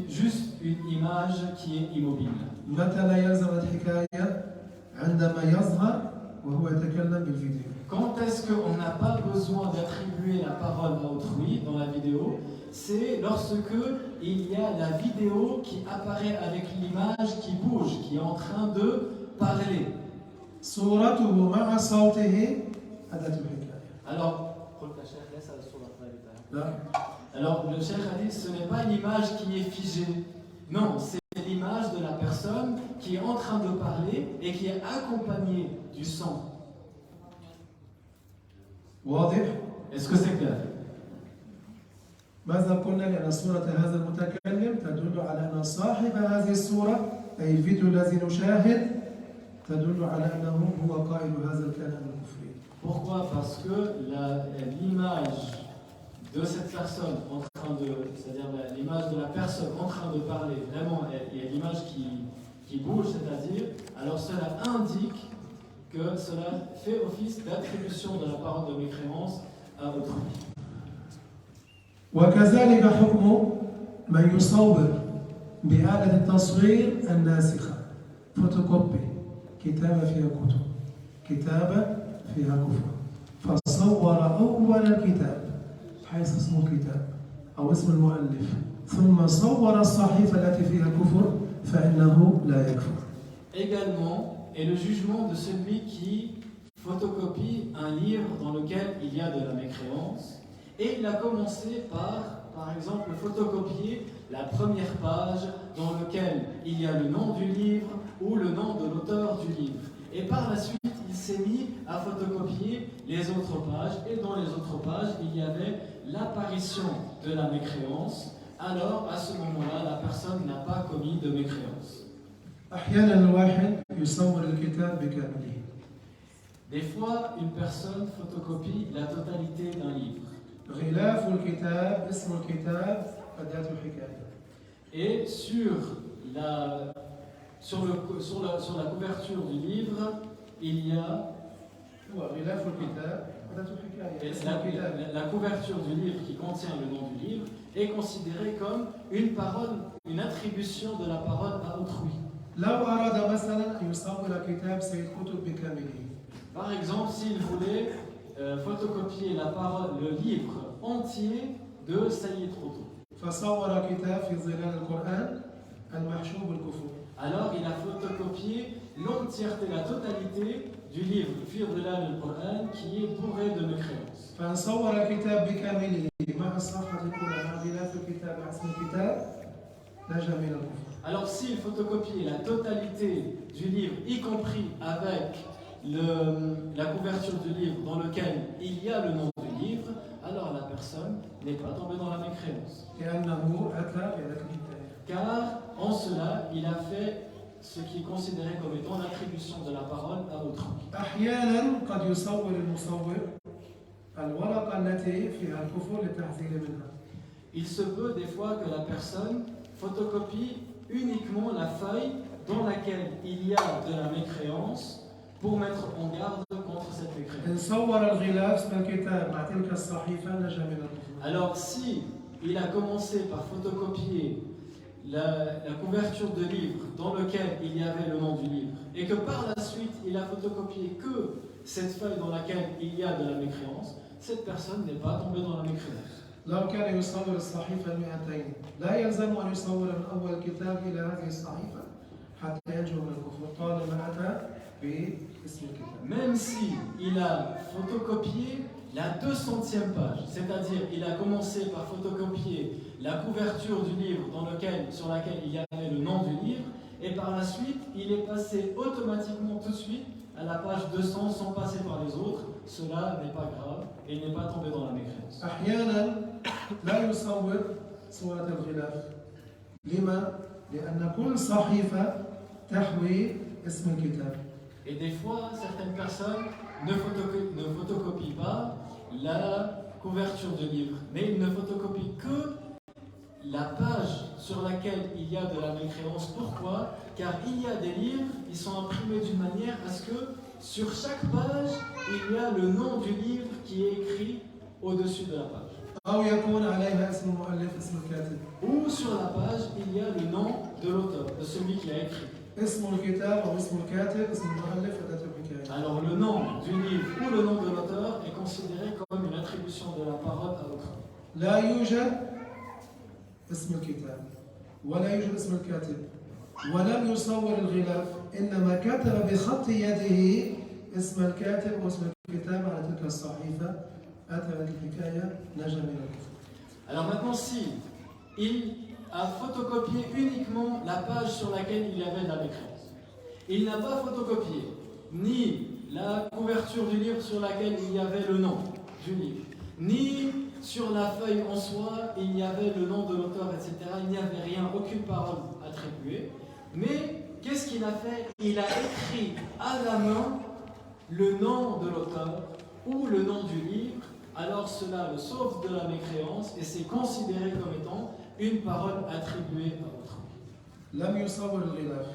juste une image qui est immobile. متى لا يلزم الحكاية؟ عندما يظهر وهو يتكلم بالفيديو. Quand est-ce qu'on n'a pas besoin d'attribuer la parole à autrui dans la vidéo? C'est lorsque il y a la vidéo qui apparaît avec l'image qui bouge, qui est en train de parler. صورته مع صوته أداة الحكاية. Alors, le cheikh a dit, ce n'est pas l'image qui est figée. Non, c'est l'image de la personne qui est en train de parler et qui est accompagnée du son. واضح؟ Est-ce que c'est clair? ماذا قلنا؟ لأن صورة هذا المتكلم تدل على أن صاحب هذه الصورة أي الفيديو الذي نشاهد تدل على أنه هو قائل هذا الكلام الكفري. Pourquoi? Parce que l'image de cette personne en train de, c'est-à-dire l'image de la personne en train de parler, vraiment, il y a l'image qui bouge, c'est-à-dire, alors cela indique que cela fait office d'attribution de la parole de mécréance à autrui. وكذلك حكم من يصور بآلة التصوير الناسخة فوتوكوبي كتابة فيها كتب كتابة فيها كفر فصور أول الكتاب حيث اسم الكتاب أو اسم المؤلف ثم صور الصحيفة التي فيها كفر فإنه لا يكفر. Également, est le jugement de celui qui photocopie un livre dans lequel il y a de la mécréance. Et il a commencé par exemple, photocopier la première page dans laquelle il y a le nom du livre ou le nom de l'auteur du livre. Et par la suite, il s'est mis à photocopier les autres pages. Et dans les autres pages, il y avait l'apparition de la mécréance. Alors, à ce moment-là, la personne n'a pas commis de mécréance. أحيانا الواحد يصور الكتاب بكامله. Des fois, une personne photocopie la totalité d'un livre. غلاف الكتاب اسم الكتاب أداة الحكاية. Et sur la couverture du livre, il y a غلاف الكتاب أداة الحكاية. اسم الكتاب. la couverture du livre qui contient le nom du livre est considérée comme une parole, une attribution de la parole à autrui. لو أراد مثلا أن يصور كتاب سيد قطب بكامله. Par exemple, s'il voulait photocopier la parole, le livre entier de Sayyid Qutb. فصور كتاب في ظلال القرآن المحشو بالكفر. Alors il a photocopié l'entièreté, la totalité du livre في ظلال القرآن qui est bourré de mécréance. فإن صور الكتاب بكامله مع الصفحة الأولى مع غلاف الكتاب مع اسم الكتاب نجا من الكفر. Alors s'il photocopiait la totalité du livre, y compris avec la couverture du livre dans lequel il y a le nom du livre, alors la personne n'est pas tombée dans la mécréance. لأنه أتى بأداة الحكاية. Car en cela, il a fait ce qui est considéré comme étant l'attribution de la parole à autrui. أحيانا قد يصور المصور الورقة التي فيها الكفر للتحذير منها. Il se peut des fois que la personne photocopie uniquement la feuille dans laquelle il y a de la mécréance pour mettre en garde contre cette mécréance. إن صور الغلاف اسم الكتاب مع تلك الصحيفة نجا من الكفر. Alors si il a commencé par photocopier la couverture de livre dans lequel il y avait le nom du livre et que par la suite il a photocopié que cette feuille dans laquelle il y a de la mécréance, cette personne n'est pas tombée dans la mécréance. لو كان يصور الصحيفة 200 لا يلزم أن يصور من أول الكتاب إلى هذه الصحيفة حتى ينجو من الكفر طالما أتى باسم الكتاب. Même si il a photocopié la 200e page, c'est-à-dire il a commencé par photocopier la couverture du livre sur laquelle il y avait le nom du livre, et par la suite il est passé automatiquement tout de suite à la page 200 sans passer par les autres, cela n'est pas grave et il n'est pas tombé dans la mécréance. أحيانا لا يصور صورة الغلاف. لما؟ لأن كل صحيفة تحوي اسم الكتاب. Et des fois, certaines personnes ne photocopient pas la couverture du livre, mais ils ne photocopient que la page sur laquelle il y a de la mécréance. Pourquoi? Car il y a des livres, ils sont imprimés d'une manière à ce que sur chaque page, il y a le nom du livre qui est écrit au-dessus de la page. أو يكون عليها اسم المؤلف اسم الكاتب. Ou sur la page, il y a le nom de l'auteur, de celui qui a écrit. اسم الكتاب أو اسم الكاتب اسم المؤلف أداة الحكاية. Alors le nom du livre ou le nom de l'auteur est considéré comme une attribution de la parole à autrui. لا يوجد اسم الكتاب ولا يوجد اسم الكاتب ولم يصور الغلاف إنما كتب بخط يده اسم الكاتب واسم الكتاب على تلك الصحيفة أتت الحكاية نجا من الكفر. Alors maintenant, si il a photocopié uniquement la page sur laquelle il y avait de la mécréance, il n'a pas photocopié ni la couverture du livre sur laquelle il y avait le nom du livre, ni sur la feuille en soi il y avait le nom de l'auteur, etc. Il n'y avait rien, aucune parole attribuée. Mais qu'est-ce qu'il a fait? Il a écrit à la main le nom de l'auteur ou le nom du livre. Alors cela le sauve de la mécréance et c'est considéré comme étant une parole attribuée à autrui. لم يصور الغلاف.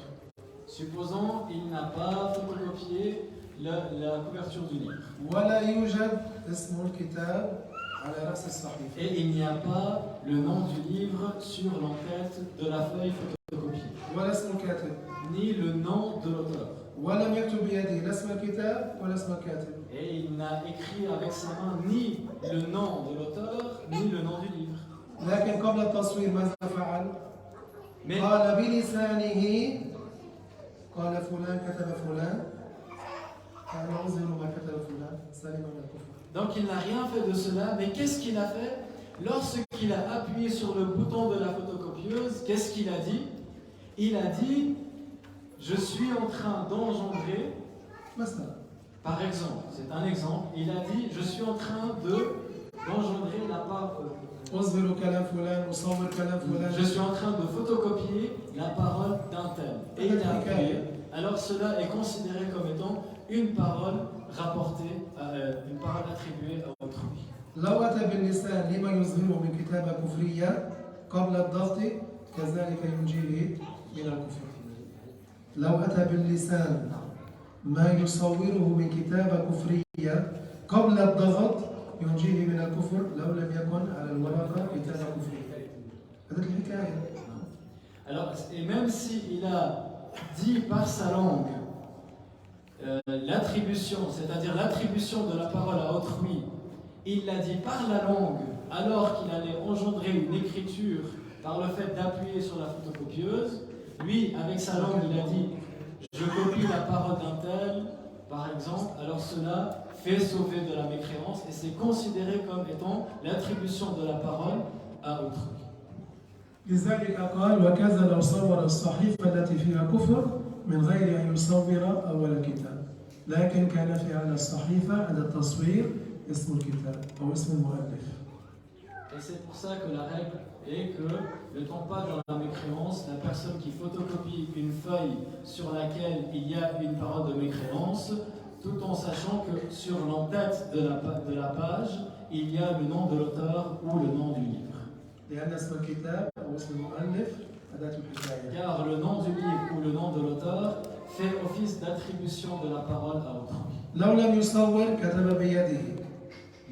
Supposons il n'a pas photocopié la couverture du livre. ولا يوجد اسم الكتاب على رأس الصحيفة. Et il n'y a pas le nom du livre sur l'entête de la feuille photocopiée. ولا اسم الكاتب. Ni le nom de l'auteur. ولم يكتب بيده لا اسم الكتاب ولا اسم الكاتب. Et il n'a écrit avec sa main ni le nom de l'auteur, ni le nom du livre. لكن قبل التصوير ماذا فعل؟ Mais, قال بلسانه قال فلان كتب فلان أنا أظهر ما كتب فلان سالما من الكفر. donc il n'a rien fait de cela, mais qu'est-ce qu'il a fait? Lorsqu'il a appuyé sur le bouton de la photocopieuse, qu'est-ce qu'il a dit? Il a dit, je suis en train d'engendrer, مثلا par exemple, c'est un exemple, il a dit, je suis en train d'engendrer la parole. أظهر كلام فلان أصور كلام فلان. Je suis en train de photocopier la parole d'un tel. Et il a appuyé. Alors cela est considéré comme étant une parole rapportée, une parole attribuée à autrui. لو أتى باللسان لما يظهره من كتابة كفرية قبل الضغط كذلك ينجيه من الكفر. لو أتى باللسان ما يصوره من كتابة كفرية قبل الضغط ينجيه من الكفر لو لم يكن على الورقة كتابة كفرية. هذه الحكاية. Alors, et même s'il a dit par sa langue l'attribution, c'est-à-dire l'attribution de la parole à autrui, il l'a dit par la langue alors qu'il allait engendrer une écriture par le fait d'appuyer sur la photocopieuse. Lui, avec sa langue, il a dit « je copie la parole d'un tel », par exemple, alors cela fait sauver de la mécréance et c'est considéré comme étant l'attribution de la parole à autrui. لذلك قال وكذا لو صور الصحيفة التي فيها كفر من غير أن يصور أول الكتاب لكن كان في على الصحيفة عند التصوير اسم الكتاب أو اسم المؤلف. Et c'est pour ça que la règle est que ne tombe pas dans la mécréance la personne qui photocopie une feuille sur laquelle il y a une parole de mécréance, tout en sachant que sur l'entête de la page, il y a le nom de l'auteur ou le nom du livre. لأن اسم الكتاب أو اسم المؤلف أداة الحكاية. Car le nom du livre ou le nom de l'auteur fait office d'attribution de la parole à autrui. لو لم يصور كتب بيده.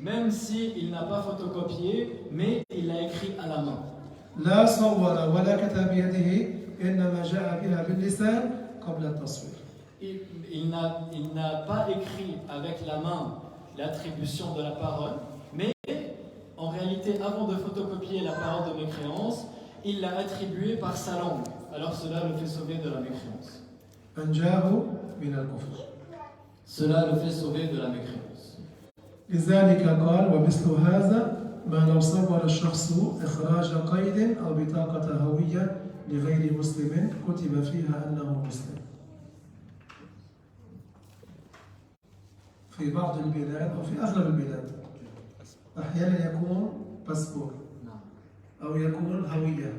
Même s'il n'a pas photocopié, mais il l'a écrit à la main. لا صور ولا كتب بيده إنما جاء بها باللسان قبل التصوير. Il n'a pas écrit avec la main l'attribution de la parole, mais en réalité, avant de photocopier la parole de mécréance, il l'a attribuée par sa langue. Alors cela le fait sauver de la mécréance. أنجاه من الكفر. Cela le fait sauver de la mécréance. لذلك قال ومثل هذا ما لو صور الشخص إخراج قيد أو بطاقة هوية لغير مسلم كتب فيها أنه مسلم. في بعض البلاد أو في أغلب البلاد أحيانا يكون باسبور أو يكون هوية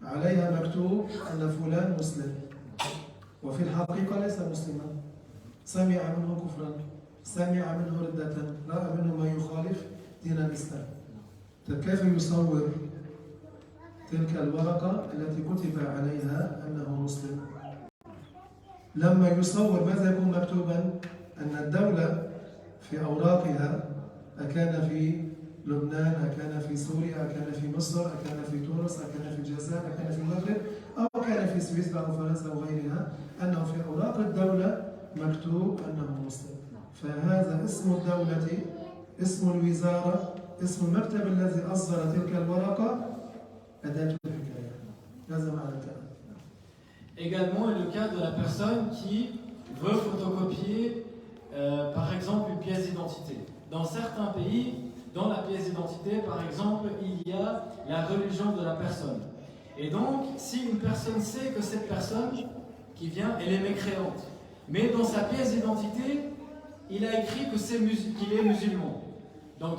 عليها مكتوب أن فلان مسلم وفي الحقيقة ليس مسلما، سمع منه كفرا، سمع منه ردة، رأى منه ما يخالف دين الإسلام. كيف يصور تلك الورقة التي كتب عليها أنه مسلم؟ لما يصور ماذا يكون مكتوبا؟ أن الدولة في أوراقها أكان في لبنان، أكان في سوريا، أكان في مصر، أكان في تونس، أكان في الجزائر، أكان في المغرب، أو كان في سويسرا أو فرنسا أو غيرها، أنه في أوراق الدولة مكتوب أنه مسلم. فهذا اسم الدولة، اسم الوزارة، اسم المكتب الذي أصدر تلك الورقة أداة الحكاية. هذا معنى الكلام. Également le cas de la personne qui veut photocopier par exemple une pièce d'identité. Dans certains pays, dans la pièce d'identité, par exemple, il y a la religion de la personne. Et donc, si une personne sait que cette personne qui vient, elle est mécréante, mais dans sa pièce d'identité, il a écrit qu'il est musulman. Donc,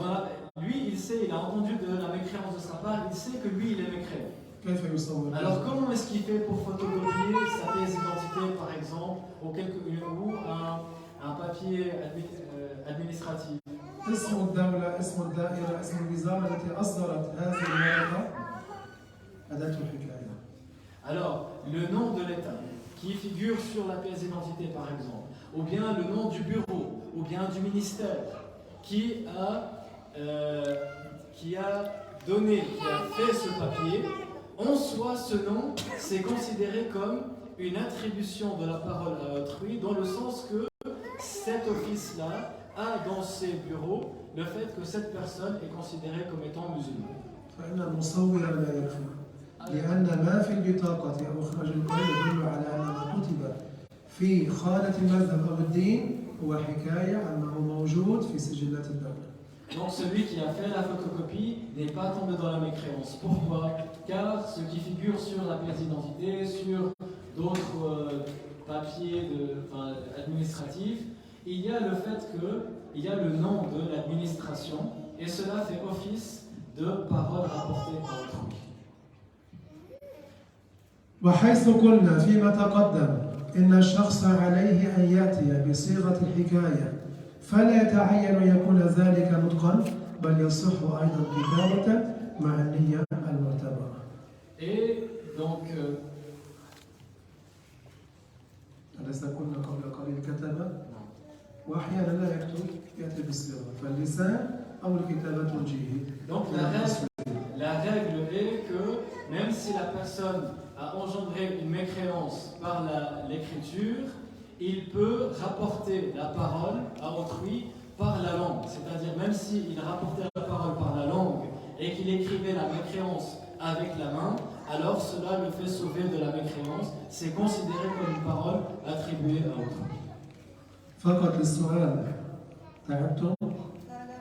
lui, il sait, il a entendu de la mécréance de sa part, il sait que lui, il est mécréant. Alors, comment est-ce qu'il fait pour photocopier sa pièce d'identité, par exemple, ou un papier administratif? اسم الدولة، اسم الدائرة، اسم الوزارة التي أصدرت هذه الورقة أداة الحكاية. Alors, le nom de l'État qui figure sur la pièce d'identité, par exemple, ou bien le nom du bureau, ou bien du ministère qui a fait ce papier, en soi, ce nom, c'est considéré comme une attribution de la parole à autrui, dans le sens que cet office-là a dans ses bureaux le fait que cette personne est considérée comme étant musulmane. فإن المصور لا يكفي، لأن ما في البطاقة أو إخراج القيد يدل على أن ما كتب في خانة المذهب أو الدين هو حكاية عن ما هو موجود في سجلات الدولة. Donc celui qui a fait la photocopie n'est pas tombé dans la mécréance. Pourquoi? Car ce qui figure sur la pièce d'identité, sur d'autres papiers administratifs, il y a le fait qu'il y a le nom de l'administration et cela fait office de parole rapportée à autrui. وحيث قلنا فيما تقدم إن الشخص عليه أن يأتي بصيغة الحكاية فلا يتعين أن يكون ذلك نطقا بل يصح أيضا كتابة مع النية المعتبرة. Et donc أليس قلنا قبل قليل كتب؟ وأحيانا لا يكتب، يأتي بالصيغة، فاللسان أو الكتابة توجيهي. Donc la règle est que même si la personne a engendré une mécréance par l'écriture, il peut rapporter la parole à autrui par la langue. C'est-à-dire même s'il rapportait la parole par la langue et qu'il écrivait la mécréance avec la main, alors cela le fait sauver de la mécréance. C'est considéré comme une parole attribuée à autrui. فقط للسؤال تعبتم؟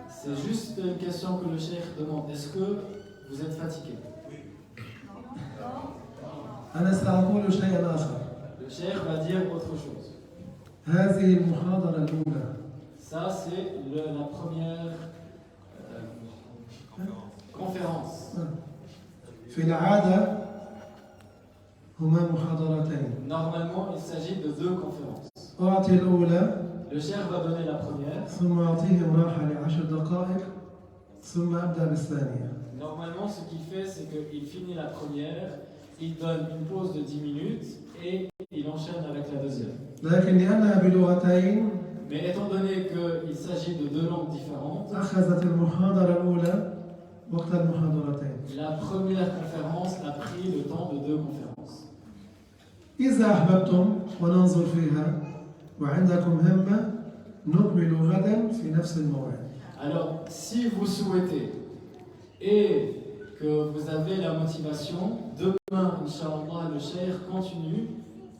C'est juste une question que le cheikh demande. Est-ce que vous êtes fatigué? أنا سأقول شيئا آخر. Le cheikh va dire autre chose. هذه المحاضرة الأولى. Ça, c'est la première conférence. في العادة هما محاضرتين. Normalement, il s'agit de 2 conférences. أعطي الأولى. Le cheikh va donner la première. ثم أعطيهم راحة ل10 دقائق ثم أبدأ بالثانية. Normalement, ce qu'il fait, c'est qu'il finit la première, il donne une pause de 10 minutes et il enchaîne avec la deuxième. لكن لأنها بلغتين. Mais étant donné qu'il s'agit de 2 langues différentes, أخذت المحاضرة الأولى وقت المحاضرتين. la première conférence a pris le temps de 2 conférences. إذا أحببتم وننظر فيها وعندكم همة نكمل غدا في نفس الموعد. Alors, si vous souhaitez et que vous avez la motivation, demain, Inch'Allah, le Cheikh continue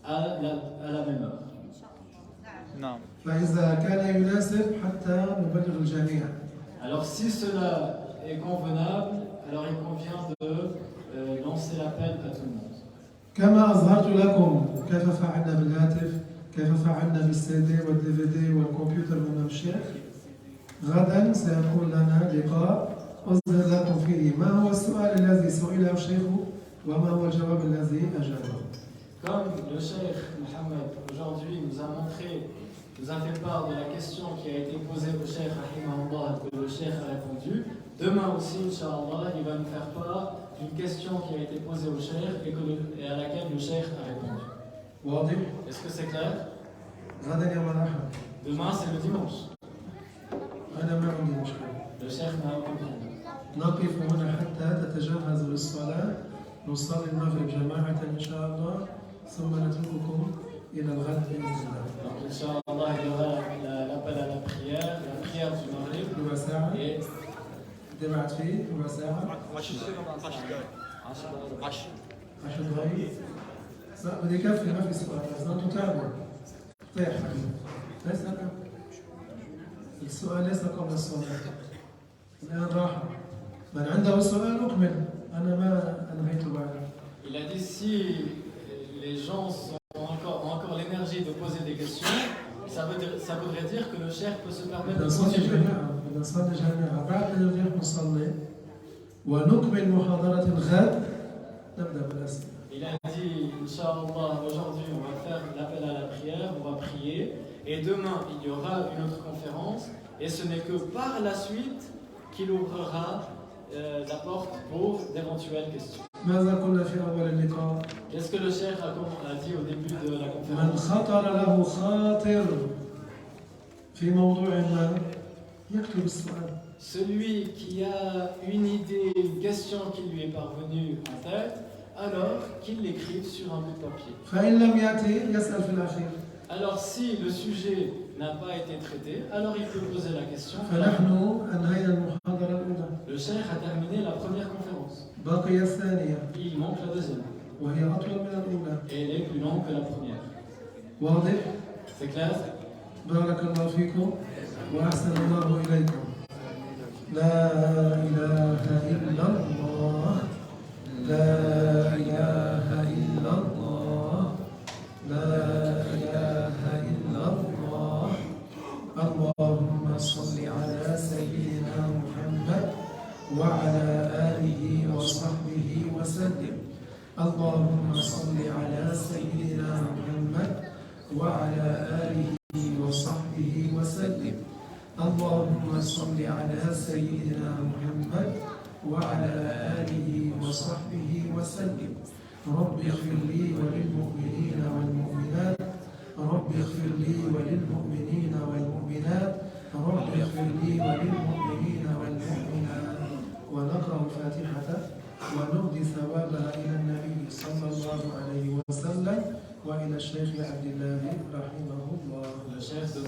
à la même heure. نعم. فإذا كان يناسب حتى نبلغ الجميع. Alors, si cela est convenable, alors il convient de lancer l'appel à tout le monde. كما أظهرت لكم كيف فعلنا بالهاتف، كيف فعلنا بالسي دي والدي في دي والكمبيوتر أمام الشيخ، غدا سيكون لنا لقاء أظهر لكم فيه ما هو السؤال الذي سئله الشيخ وما هو الجواب الذي أجابه. Comme le Cheikh Mohammed aujourd'hui nous a montré, nous a fait part de la question qui a été posée au Cheikh Rahimahullah, que le Cheikh a répondu, demain aussi, Inch'Allah, il va nous faire part d'une question qui a été posée au Cheikh et à laquelle le Cheikh a répondu. واضح؟ Est-ce que c'est clair? غدا يوم الأحد. Demain, c'est le dimanche. أنا ما عندي مشكلة. Le Cheikh n'a aucun problème. نقف هنا حتى تتجهز للصلاة، نصلي المغرب جماعة إن شاء الله، ثم نترككم إلى الغد بإذن الله. Donc, Inch'Allah, il y aura l'appel à la prière du Maghrib. ربع ساعة. Et تبعت فيه ربع ساعة. 10 10 دقايق. لا بدي يكفي ما في سؤال، بس انتم تتابعوا. طيب حبيبي. ليس هذا. السؤال ليس قبل الصلاة. الآن راحة. من عنده سؤال أكمل. أنا ما أنهيت بعد. il a dit si les gens ont encore l'énergie de poser des questions, ça voudrait dire que le Cheikh peut se permettre بدنا de نصلي continuer. جماعة، بدنا نصلي جماعة، بعد ما نرجع نصلي ونكمل محاضرة الغد نبدأ بالأسئلة. Il a dit, Inch'Allah, aujourd'hui on va faire l'appel à la prière, on va prier, et demain il y aura une autre conférence, et ce n'est que par la suite qu'il ouvrira la porte pour d'éventuelles questions. ماذا قلنا في أول اللقاء؟ Qu'est-ce que le Cheikh a dit au début de la من conférence? خطر له خاطر في موضوع ما يكتب السؤال. Celui qui a une idée, une question qui lui est parvenue en tête, alors qu'il l'écrive sur un bout de papier. فإن لم يأتي يسأل في الأخير. Alors si le sujet n'a pas été traité, alors il peut poser la question. فنحن أنهينا المحاضرة الأولى. Le Cheikh a terminé la première conférence. بقي الثانية Il manque la deuxième. وهي أطول من الأولى. Et elle est plus longue que la première. واضح؟ C'est clair? بارك الله فيكم وأحسن الله إليكم. لا إله إلا الله. لا إله إلا الله. لا إله إلا الله. اللهم صل على سيدنا محمد وعلى آله وصحبه وسلم. اللهم صل على سيدنا محمد وعلى آله وصحبه وسلم. اللهم صل على سيدنا محمد وعلى آله وصحبه وسلم. رب اغفر لي وللمؤمنين والمؤمنات. رب اغفر لي وللمؤمنين والمؤمنات. رب اغفر لي وللمؤمنين والمؤمنات. ونقرأ الفاتحة ونهدي ثوابها إلى النبي صلى الله عليه وسلم وإلى الشيخ عبد الله رحمه الله. Le Cheikh